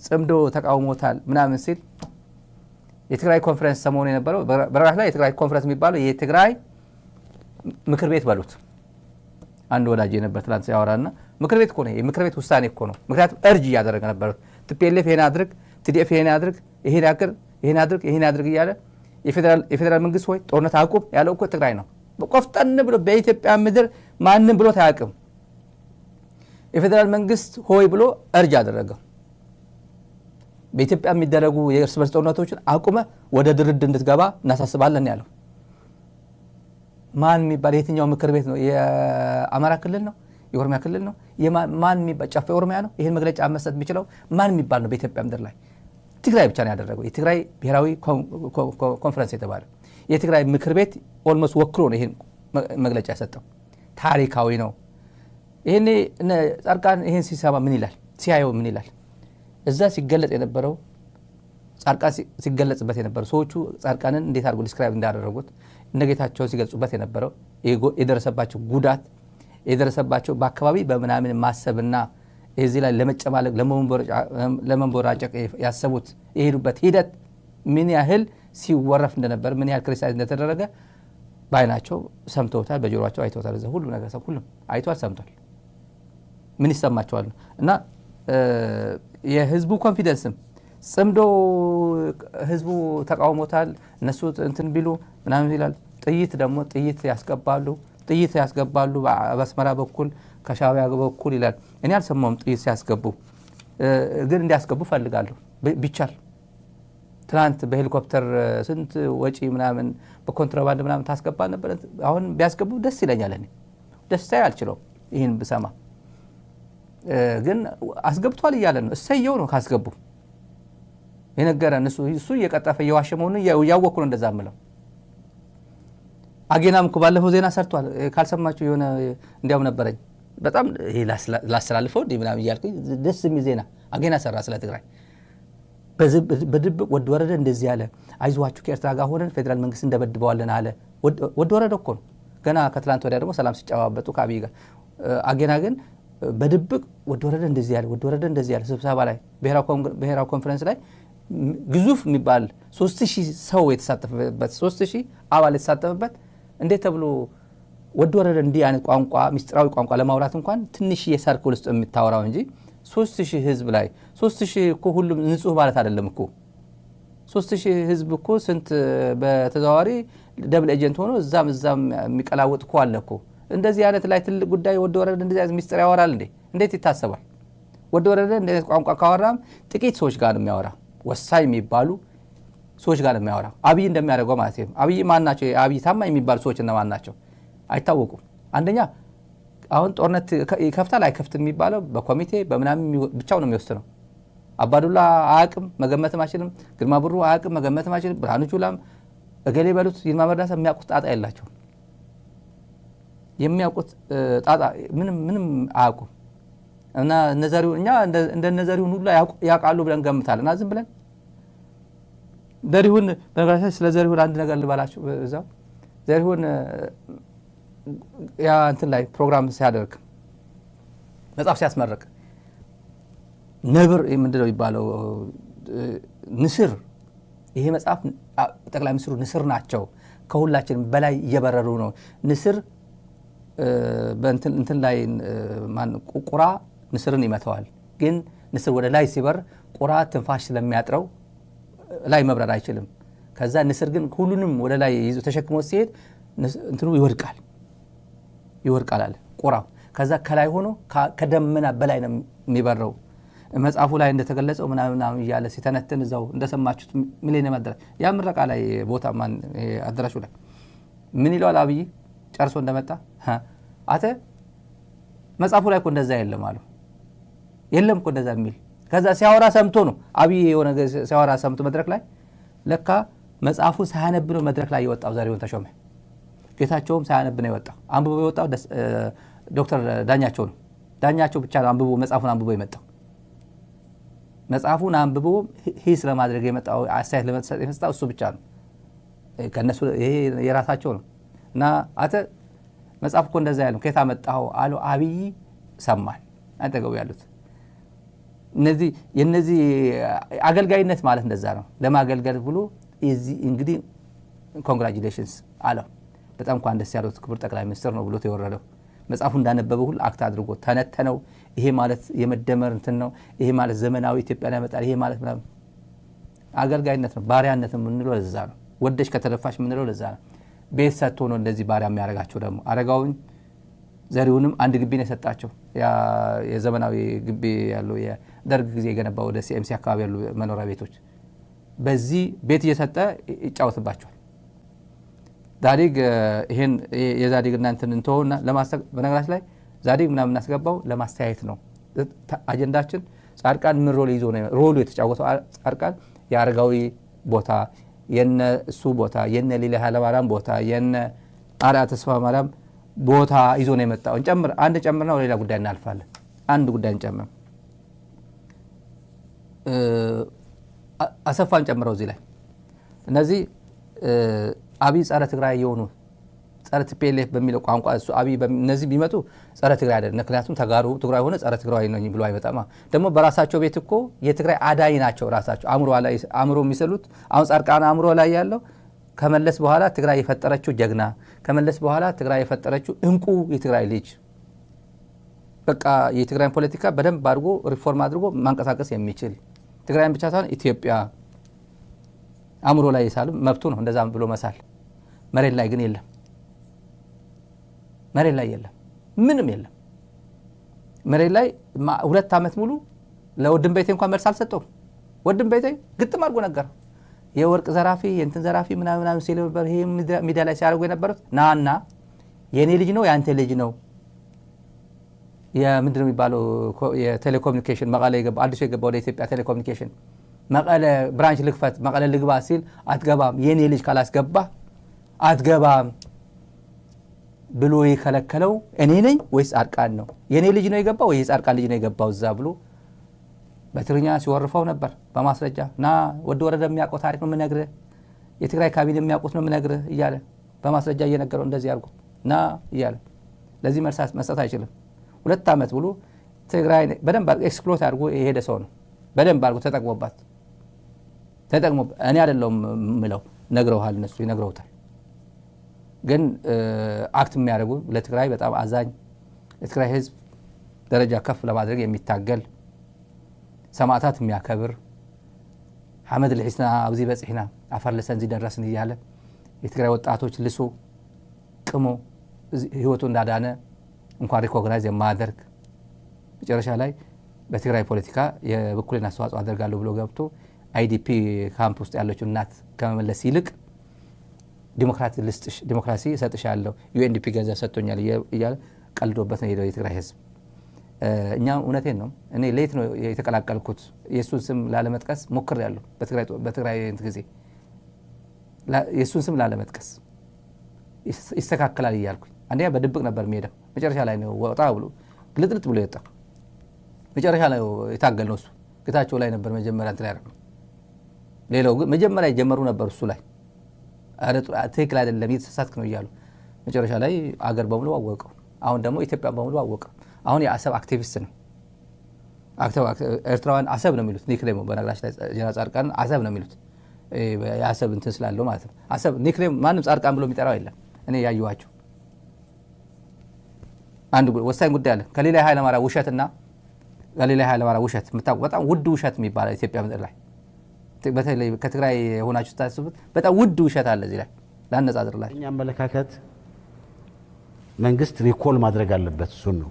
ጽምዶ ተቃውሞታል ምናምን ሲል የትግራይ ኮንፈረንስ ሰሞኑ የነበረው በራስ ላይ የትግራይ ኮንፈረንስ የሚባለው የትግራይ ምክር ቤት በሉት። አንድ ወዳጅ የነበር ትላንት ሲያወራና ምክር ቤት እኮ ነው፣ የምክር ቤት ውሳኔ እኮ ነው። ምክንያቱም እርጅ እያደረገ ነበር። ቲፒኤልኤፍ ይሄን አድርግ፣ ቲዲኤፍ ይሄን አድርግ፣ ይሄን ያክር፣ ይሄን አድርግ፣ ይሄን አድርግ እያለ የፌዴራል መንግስት ሆይ ጦርነት አቁም ያለው እኮ ትግራይ ነው። ቆፍጠን ብሎ በኢትዮጵያ ምድር ማንም ብሎ ታያቅም የፌዴራል መንግስት ሆይ ብሎ እርጅ አደረገው። በኢትዮጵያ የሚደረጉ የእርስ በርስ ጦርነቶችን አቁመ ወደ ድርድር እንድትገባ እናሳስባለን ያለው ማን የሚባል የትኛው ምክር ቤት ነው? የአማራ ክልል ነው? የኦሮሚያ ክልል ነው? ማን የሚባል ጨፌ ኦሮሚያ ነው? ይሄን መግለጫ መስጠት የሚችለው ማን የሚባል ነው? በኢትዮጵያ ምድር ላይ ትግራይ ብቻ ነው ያደረገው። የትግራይ ብሔራዊ ኮንፈረንስ የተባለ የትግራይ ምክር ቤት ኦልሞስት ወክሎ ነው ይሄን መግለጫ የሰጠው። ታሪካዊ ነው። ይሄኔ ጻድቃን ይሄን ሲሰማ ምን ይላል? ሲያየው ምን ይላል? እዛ ሲገለጽ የነበረው ጻድቃን ሲገለጽበት የነበረው ሰዎቹ ጻድቃንን እንዴት አድርጎ ዲስክራይብ እንዳደረጉት እነጌታቸው ሲገልጹበት የነበረው የደረሰባቸው ጉዳት የደረሰባቸው በአካባቢ በምናምን ማሰብና እዚህ ላይ ለመጨማለቅ ለመንቦራጨቅ ያሰቡት የሄዱበት ሂደት ምን ያህል ሲወረፍ እንደነበር ምን ያህል ክሪቲሳይዝ እንደተደረገ ባይናቸው ሰምተውታል፣ በጆሮአቸው አይተውታል። እዛ ሁሉ ነገር ሁሉም አይቷል፣ ሰምቷል። ምን ይሰማቸዋል? እና የህዝቡ ኮንፊደንስም ጽምዶ ህዝቡ ተቃውሞታል፣ እነሱ እንትን ቢሉ ምናምን ይላል። ጥይት ደግሞ ጥይት ያስገባሉ በአስመራ በኩል ከሻዕቢያ በኩል ይላል። እኔ አልሰማሁም ጥይት ሲያስገቡ፣ ግን እንዲያስገቡ ፈልጋለሁ ቢቻል። ትናንት በሄሊኮፕተር ስንት ወጪ ምናምን በኮንትራባንድ ምናምን ታስገባ ነበር። አሁን ቢያስገቡ ደስ ይለኛል። እኔ ደስታዬ አልችለውም ይህን ብሰማ። ግን አስገብቷል እያለ ነው። እሰየው ነው ካስገቡ የነገረን። እሱ እየቀጠፈ እየዋሸ መሆኑን እያወቅኩ ነው እንደዛ ምለው። አጌናም እኮ ባለፈው ዜና ሰርቷል። ካልሰማችሁ የሆነ እንዲያውም ነበረኝ በጣም ይሄ ላስተላልፈው እንዲህ ምናምን እያልኩኝ ደስ የሚል ዜና አጌና ሰራ ስለ ትግራይ። በድብቅ ወድ ወረደ እንደዚህ ያለ አይዟችሁ ከኤርትራ ጋር ሆነን ፌዴራል መንግስት እንደበድበዋለን አለ። ወድ ወረደ እኮ ነው። ገና ከትላንት ወዲያ ደግሞ ሰላም ሲጨባበጡ ከአብይ ጋር። አጌና ግን በድብቅ ወድ ወረደ እንደዚህ ያለ ስብሰባ ላይ ብሔራዊ ኮንፈረንስ ላይ ግዙፍ የሚባል 3000 ሰው የተሳተፈበት 3000 አባል የተሳተፈበት እንዴት ተብሎ ወድ ወረደ እንዲህ አይነት ቋንቋ ሚስጥራዊ ቋንቋ ለማውራት እንኳን ትንሽ የሰርክል ውስጥ የምታወራው እንጂ 3000 ህዝብ ላይ 3000 እኮ ሁሉም ንጹህ ማለት አይደለም እኮ 3000 ህዝብ እኮ ስንት በተዘዋዋሪ ደብል ኤጀንት ሆኖ እዛም የሚቀላወጥ እኮ አለ እኮ። እንደዚህ አይነት ላይ ትልቅ ጉዳይ ወድ ወረደ እንደዚህ አይነት ሚስጥር ያወራል እንዴ? እንዴት ይታሰባል? ወድ ወረደ እንደዚህ ቋንቋ ካወራም ጥቂት ሰዎች ጋር ነው የሚያወራ፣ ወሳኝ የሚባሉ ሰዎች ጋር ነው የሚያወራ። አብይ እንደሚያደርገው ማለት ነው። አብይ ማን ናቸው? አብይ ታማኝ የሚባሉ ሰዎች እነማን ናቸው? አይታወቁም። አንደኛ አሁን ጦርነት ይከፍታል አይከፍትም የሚባለው በኮሚቴ በምናምን ብቻው ነው የሚወስነው። አባዱላ አያውቅም መገመትም አይችልም። ግርማ ብሩ አያውቅም መገመትም አይችልም። ብርሃኑ ጁላም እገሌ በሉት ይልማ መርዳሳ የሚያውቁት ጣጣ የላቸው። የሚያውቁት ጣጣ ምንም አያውቁም። እና ነዘሪው እኛ እንደ ነዘሪውን ሁሉ ያውቃሉ ብለን ገምታለን። እና ዝም ብለን ዘሪሁን በነገራችን ስለ ዘሪሁን አንድ ነገር ልባላችሁ። እዛው ዘሪሁን ያ እንትን ላይ ፕሮግራም ሲያደርግ መጽሐፍ ሲያስመርቅ ነብር ምንድነው የሚባለው ንስር፣ ይሄ መጽሐፍ ጠቅላይ ሚኒስትሩ ንስር ናቸው፣ ከሁላችንም በላይ እየበረሩ ነው። ንስር በእንትን ላይ ቁራ ንስርን ይመተዋል። ግን ንስር ወደ ላይ ሲበር ቁራ ትንፋሽ ስለሚያጥረው ላይ መብረር አይችልም። ከዛ ንስር ግን ሁሉንም ወደ ላይ ይዞ ተሸክሞ ሲሄድ እንትኑ ይወድቃል አለ ቁራው። ከዛ ከላይ ሆኖ ከደመና በላይ ነው የሚበረው። መጽሐፉ ላይ እንደተገለጸው ምናምን እያለ ሲተነትን እዛው እንደሰማችሁት ሚሊኒየም አዳራሽ ያ ምረቃ ላይ ቦታ ማን አዳራሹ ላይ ምን ይለዋል አብይ ጨርሶ እንደመጣ አተ መጽሐፉ ላይ እኮ እንደዛ የለም አሉ። የለም እኮ እንደዛ የሚል ከዛ ሲያወራ ሰምቶ ነው አብይ የሆነ ሲያወራ ሰምቶ መድረክ ላይ ለካ መጽሐፉን ሳያነብ ነው መድረክ ላይ የወጣው ዘሪሁን ተሾመ። ጌታቸውም ሳያነብ ነው የወጣው። አንብቦ የወጣው ዶክተር ዳኛቸው ነው። ዳኛቸው ብቻ ነው አንብቦ መጽሐፉን አንብቦ የመጣው። መጽሐፉን አንብቦ ሂስ ለማድረግ የመጣው አስተያየት ለመስጠት የመጣው እሱ ብቻ ነው። ከነሱ ይሄ የራሳቸው ነው። እና አተ መጽሐፍ እኮ እንደዛ ያለው ከየት አመጣኸው አሉ አብይ ሰማል አጠገቡ ያሉት። የነዚህ አገልጋይነት ማለት እንደዛ ነው። ለማገልገል ብሎ እዚህ እንግዲህ ኮንግራቹሌሽንስ አለው። በጣም እንኳን ደስ ያለው ክቡር ጠቅላይ ሚኒስትር ነው ብሎት የወረደው። መጽሐፉ እንዳነበበው ሁሉ አክት አድርጎ ተነተነው። ይሄ ማለት የመደመር እንትን ነው፣ ይሄ ማለት ዘመናዊ ኢትዮጵያን ያመጣል፣ ይሄ ማለት ምናምን አገልጋይነት ነው። ባሪያነት የምንለው ለዛ ነው። ወደሽ ከተደፋሽ የምንለው ለዛ ነው። ቤት ሰጥቶ ነው እንደዚህ ባሪያ የሚያደርጋቸው። ደግሞ አረጋውን ዘሪሁንም አንድ ግቢ ነው የሰጣቸው። የዘመናዊ ግቢ ያለው የደርግ ጊዜ የገነባው ወደ ሲኤምሲ አካባቢ ያሉ መኖሪያ ቤቶች በዚህ ቤት እየሰጠ ይጫወትባቸዋል። ዛዲግ ይሄን የዛዲግ እናንተን እንተውና በነገራችን ላይ ዛዲግ ምናምን እናስገባው ለማስተያየት ነው። አጀንዳችን ጻድቃን ምን ሮል ይዞ ነው ሮሉ የተጫወተው? ጻድቃን የአረጋዊ ቦታ፣ የነ እሱ ቦታ፣ የነ ሊላ ኃይለማርያም ቦታ፣ የነ አርአያ ተስፋ ማርያም ቦታ ይዞ ነው የመጣው። እንጨምር አንድ ጨምርና ወደ ሌላ ጉዳይ እናልፋለን። አንድ ጉዳይ እንጨምር፣ አሰፋን ጨምረው እዚህ ላይ እነዚህ አብይ ጸረ ትግራይ የሆኑ ጸረ ቲፒኤልኤፍ በሚለው ቋንቋ እሱ አብይ እነዚህ ቢመጡ ጸረ ትግራይ አይደለም። ምክንያቱም ተጋሩ ትግራይ ሆነ ጸረ ትግራይ ነኝ ብሎ አይመጣማ። ደግሞ በራሳቸው ቤት እኮ የትግራይ አዳይ ናቸው። ራሳቸው አእምሮ የሚሰሉት አሁን ጻድቃን አእምሮ ላይ ያለው ከመለስ በኋላ ትግራይ የፈጠረችው ጀግና፣ ከመለስ በኋላ ትግራይ የፈጠረችው እንቁ የትግራይ ልጅ፣ በቃ የትግራይን ፖለቲካ በደንብ አድርጎ ሪፎርም አድርጎ ማንቀሳቀስ የሚችል ትግራይን ብቻ ሳይሆን ኢትዮጵያ አእምሮ ላይ ይሳሉ መብቱ ነው እንደዛ ብሎ መሳል። መሬት ላይ ግን የለም። መሬት ላይ የለም፣ ምንም የለም። መሬት ላይ 2 ዓመት ሙሉ ለወድም ቤቴ እንኳን መልስ አልሰጠውም። ወድም ቤቴ ግጥም አድርጎ ነገር የወርቅ ዘራፊ የእንትን ዘራፊ ምናምን ሲል ነበር። ይሄ ሚዲያ ላይ ሲያደርጉ የነበሩት ናና የኔ ልጅ ነው ያንተ ልጅ ነው የምንድነው የሚባለው የቴሌኮሙኒኬሽን መቀለ የገባው አዲሱ የገባው ወደ ኢትዮጵያ ቴሌኮሙኒኬሽን መቀለ ብራንች ልክፈት መቀለ ልግባ ሲል አትገባም፣ የኔ ልጅ ካላስገባ አትገባም ብሎ የከለከለው እኔ ነኝ ወይስ ጻድቃን ነው? የኔ ልጅ ነው የገባው ወይ የጻድቃን ልጅ ነው የገባው እዛ ብሎ በትግርኛ ሲወርፈው ነበር በማስረጃ። ና ወደ ወረደ የሚያውቀው ታሪክ ነው የምነግርህ፣ የትግራይ ካቢኔ የሚያውቁት ነው የምነግርህ እያለ በማስረጃ እየነገረው እንደዚህ አድርጎ ና እያለ ለዚህ መስጠት አይችልም። 2 ዓመት ብሎ ትግራይ በደንብ ኤክስፕሎት አድርጎ የሄደ ሰው ነው። በደንብ አድርጎ ተጠቅሞ እኔ አይደለሁም ምለው ነግረውሃል፣ እነሱ ይነግረውታል። ግን አክት የሚያደርጉ ለትግራይ በጣም አዛኝ የትግራይ ህዝብ ደረጃ ከፍ ለማድረግ የሚታገል ሰማዕታት የሚያከብር ሐመድ ልሒስና ኣብዚ በጽሕና አፈር ልሰን እዚ ደረስን እያለ የትግራይ ወጣቶች ልሶ ቅሞ ህይወቱ እንዳዳነ እንኳን ሪኮግናይዝ የማያደርግ መጨረሻ ላይ በትግራይ ፖለቲካ የበኩሌን አስተዋጽኦ አደርጋለሁ ብሎ ገብቶ አይዲፒ ካምፕ ውስጥ ያለችው እናት ከመመለስ ይልቅ ዲሞክራሲ እሰጥሻለሁ ዩኤንዲፒ ገንዘብ ሰጥቶኛል እያለ ቀልዶበት ነው ሄደው የትግራይ ህዝብ። እኛም እውነቴን ነው እኔ ሌት ነው የተቀላቀልኩት የእሱን ስም ላለመጥቀስ ሞክሬያለሁ። በትግራይ ጊዜ የእሱን ስም ላለመጥቀስ ይስተካከላል እያልኩኝ አንደኛ በድብቅ ነበር የሚሄደው። መጨረሻ ላይ ነው ወጣ ብሎ ግልጥልጥ ብሎ የወጣው። መጨረሻ ላይ የታገል ነው እሱ ጌታቸው ላይ ነበር መጀመሪያ እንትን ያደረገው። ሌላው ግን መጀመሪያ የጀመሩ ነበር እሱ ላይ ትክክል አይደለም እየተሳሳትክ ነው እያሉ መጨረሻ ላይ አገር በሙሉ አወቀው። አሁን ደግሞ ኢትዮጵያ በሙሉ አወቀው። አሁን የአሰብ አክቲቪስት ነው። ኤርትራውያን አሰብ ነው የሚሉት ኒክሌም። በነገራችን ላይ ጀነራል ጻድቃን አሰብ ነው የሚሉት የአሰብ እንትን ስላለው ማለት ነው። አሰብ ኒክሌም ማንም ጻድቃን ብሎ የሚጠራው የለም እኔ ያየኋቸው። አንድ ወሳኝ ጉዳይ አለ። ከሌላ ኃይለማርያም ውሸትና ከሌላ ኃይለማርያም ውሸት የምታውቁ በጣም ውድ ውሸት የሚባለው ኢትዮጵያ ምድር ላይ በተለይ ከትግራይ የሆናችሁ ታስቡት በጣም ውድ ውሸት አለ እዚህ ላይ ላነጻጽርላችሁ። እኛ አመለካከት መንግስት ሪኮል ማድረግ አለበት። እሱን ነው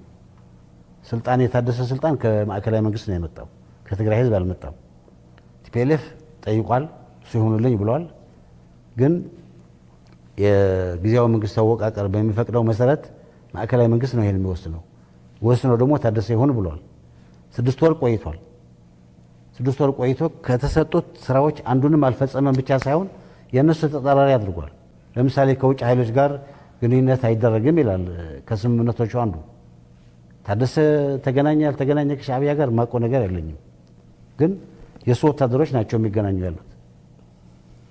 ስልጣን የታደሰ ስልጣን ከማዕከላዊ መንግስት ነው የመጣው፣ ከትግራይ ህዝብ አልመጣም። ቲፒኤልኤፍ ጠይቋል፣ እሱ ይሁንልኝ ብለዋል። ግን የጊዜያዊ መንግስት አወቃቀር በሚፈቅደው መሰረት ማዕከላዊ መንግስት ነው ይሄን የሚወስነው። ወስኖ ደግሞ ታደሰ ይሁን ብለዋል። 6 ወር ቆይቷል። 6 ወር ቆይቶ ከተሰጡት ስራዎች አንዱንም አልፈጸመም ብቻ ሳይሆን የነሱ ተጠራሪ አድርጓል። ለምሳሌ ከውጭ ኃይሎች ጋር ግንኙነት አይደረግም ይላል ከስምምነቶቹ አንዱ። ታደሰ ተገናኘ ያልተገናኘ ከሻዕቢያ ጋር ማቆ ነገር የለኝም፣ ግን የሱ ወታደሮች ናቸው የሚገናኙ ያሉት።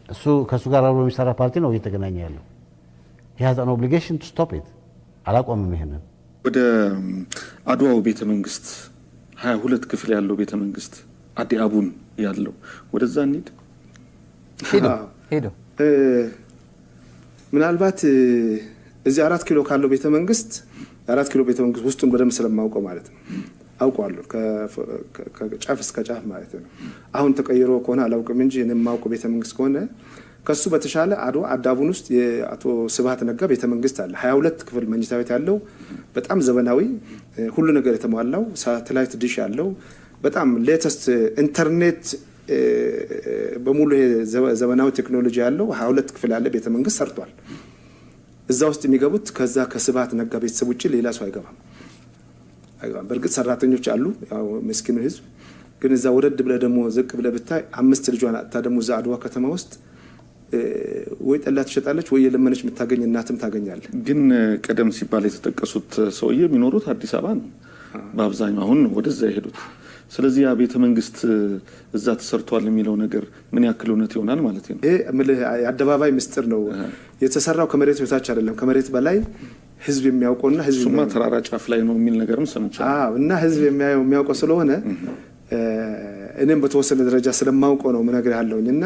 እሱ ከሱ ጋር አብሮ የሚሰራ ፓርቲ ነው እየተገናኘ ያለው። he has an obligation to stop it። አላቆምም ይሄንን። ወደ አድዋው ቤተ መንግስት 22 ክፍል ያለው ቤተ መንግስት አዲ አቡን ያለው ወደዛ እንሂድ። ሄዶ ምናልባት እዚህ 4 ኪሎ ካለው ቤተ መንግስት 4 ኪሎ ቤተ መንግስት ውስጡን በደንብ ስለማውቀው ማለት ነው አውቀዋለሁ፣ ከጫፍ እስከ ጫፍ ማለት ነው። አሁን ተቀይሮ ከሆነ አላውቅም እንጂ እኔ የማውቀው ቤተ መንግስት ከሆነ ከሱ በተሻለ አድዋ አዳቡን ውስጥ የአቶ ስብሃት ነጋ ቤተ መንግስት አለ። 22 ክፍል መኝታ ቤት ያለው በጣም ዘመናዊ ሁሉ ነገር የተሟላው ሳተላይት ዲሽ ያለው በጣም ሌተስት ኢንተርኔት በሙሉ ዘመናዊ ቴክኖሎጂ ያለው 22 ክፍል ያለ ቤተ መንግስት ሰርቷል። እዛ ውስጥ የሚገቡት ከዛ ከስብሃት ነጋ ቤተሰብ ውጭ ሌላ ሰው አይገባም። በእርግጥ ሰራተኞች አሉ፣ ያው ምስኪኑ ህዝብ ግን እዛ ወረድ ብለህ ደግሞ ዝቅ ብለህ ብታይ 5 ልጇን አጥታ ደግሞ እዛ አድዋ ከተማ ውስጥ ወይ ጠላ ትሸጣለች ወይ የለመነች የምታገኝ እናትም ታገኛለህ። ግን ቀደም ሲባል የተጠቀሱት ሰውዬ የሚኖሩት አዲስ አበባ ነው በአብዛኛው፣ አሁን ወደዛ የሄዱት። ስለዚህ ያ ቤተ መንግስት እዛ ተሰርቷል የሚለው ነገር ምን ያክል እውነት ይሆናል ማለት ነው? ይሄ የአደባባይ ምስጢር ነው። የተሰራው ከመሬት በታች አይደለም፣ ከመሬት በላይ ህዝብ የሚያውቀውና ህዝብ ሱማ ተራራ ጫፍ ላይ ነው የሚል ነገርም ሰምቻለሁ። እና ህዝብ የሚያውቀው ስለሆነ እኔም በተወሰነ ደረጃ ስለማውቀው ነው ምነግር ያለውኝ። እና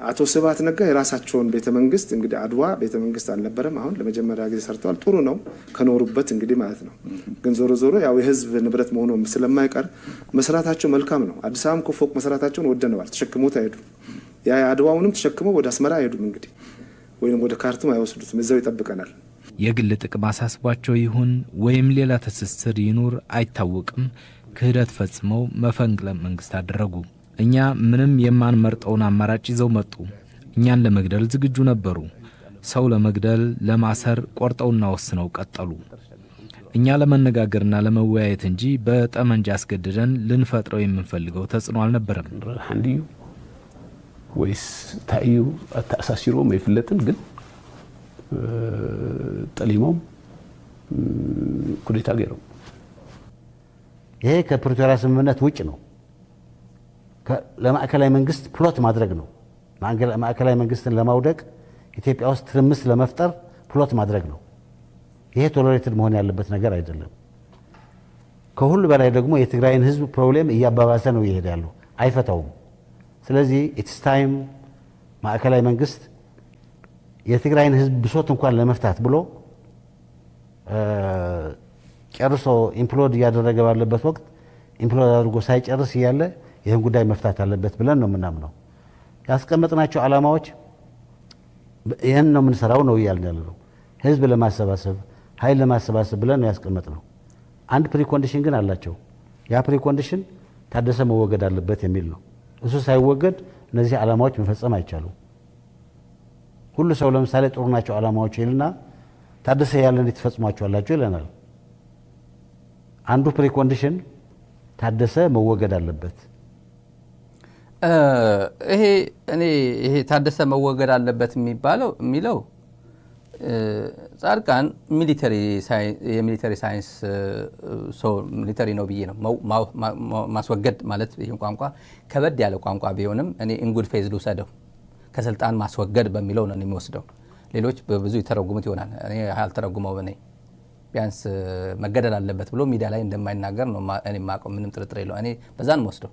አቶ ስብሃት ነጋ የራሳቸውን ቤተ መንግስት እንግዲህ አድዋ ቤተ መንግስት አልነበረም፣ አሁን ለመጀመሪያ ጊዜ ሰርተዋል። ጥሩ ነው ከኖሩበት እንግዲህ ማለት ነው። ግን ዞሮ ዞሮ ያው የህዝብ ንብረት መሆኑ ስለማይቀር መስራታቸው መልካም ነው። አዲስ አበባም ፎቅ መስራታቸውን ወደነዋል። ተሸክሞት አይሄዱም። ያ አድዋውንም ተሸክመው ወደ አስመራ አይሄዱም እንግዲህ ወይም ወደ ካርቱም አይወስዱትም፣ እዛው ይጠብቀናል። የግል ጥቅም አሳስቧቸው ይሁን ወይም ሌላ ትስስር ይኑር አይታወቅም፣ ክህደት ፈጽመው መፈንቅለ መንግስት አደረጉ። እኛ ምንም የማንመርጠውን አማራጭ ይዘው መጡ። እኛን ለመግደል ዝግጁ ነበሩ። ሰው ለመግደል ለማሰር ቆርጠውና ወስነው ቀጠሉ። እኛ ለመነጋገርና ለመወያየት እንጂ በጠመንጃ አስገድደን ልንፈጥረው የምንፈልገው ተጽዕኖ አልነበረም። አንድዩ ወይስ ታዩ አታሳሲሮም አይፍለጥን ግን ጠሊሞም ኩዴታ ገረው ይሄ ከፕሪቶሪያ ስምምነት ውጭ ነው። ለማዕከላዊ መንግስት ፕሎት ማድረግ ነው። ማዕከላዊ መንግስትን ለማውደቅ ኢትዮጵያ ውስጥ ትርምስ ለመፍጠር ፕሎት ማድረግ ነው። ይሄ ቶለሬትድ መሆን ያለበት ነገር አይደለም። ከሁሉ በላይ ደግሞ የትግራይን ህዝብ ፕሮብሌም እያባባሰ ነው እየሄደ ያለው፣ አይፈታውም። ስለዚህ ኢትስ ታይም ማዕከላዊ መንግስት የትግራይን ህዝብ ብሶት እንኳን ለመፍታት ብሎ ጨርሶ ኢምፕሎድ እያደረገ ባለበት ወቅት ኢምፕሎድ አድርጎ ሳይጨርስ እያለ ይህን ጉዳይ መፍታት አለበት ብለን ነው የምናምነው። ያስቀመጥናቸው ዓላማዎች ይህን ነው የምንሰራው ነው እያልን ያለ ነው። ህዝብ ለማሰባሰብ ኃይል ለማሰባሰብ ብለን ነው ያስቀመጥነው። አንድ ፕሪኮንዲሽን ግን አላቸው። ያ ፕሪኮንዲሽን ታደሰ መወገድ አለበት የሚል ነው። እሱ ሳይወገድ እነዚህ ዓላማዎች መፈጸም አይቻሉም። ሁሉ ሰው ለምሳሌ ጥሩ ናቸው ዓላማዎች ይልና ታደሰ ያለ እንዴት ትፈጽሟቸዋላችሁ ይለናል። አንዱ ፕሪኮንዲሽን ታደሰ መወገድ አለበት። ይሄ ታደሰ መወገድ አለበት የሚለው ጻድቃን የሚሊተሪ ሳይንስ ሰው ሚሊተሪ ነው ብዬ ነው ማስወገድ ማለት። ይህን ቋንቋ ከበድ ያለ ቋንቋ ቢሆንም እኔ እንጉድ ፌዝ ልውሰደው ከስልጣን ማስወገድ በሚለው ነው የሚወስደው። ሌሎች በብዙ ይተረጉሙት ይሆናል። እኔ አልተረጉመው በኔ ቢያንስ መገደል አለበት ብሎ ሚዲያ ላይ እንደማይናገር ነው እኔ ማቀው። ምንም ጥርጥር የለው። እኔ በዛን ወስደው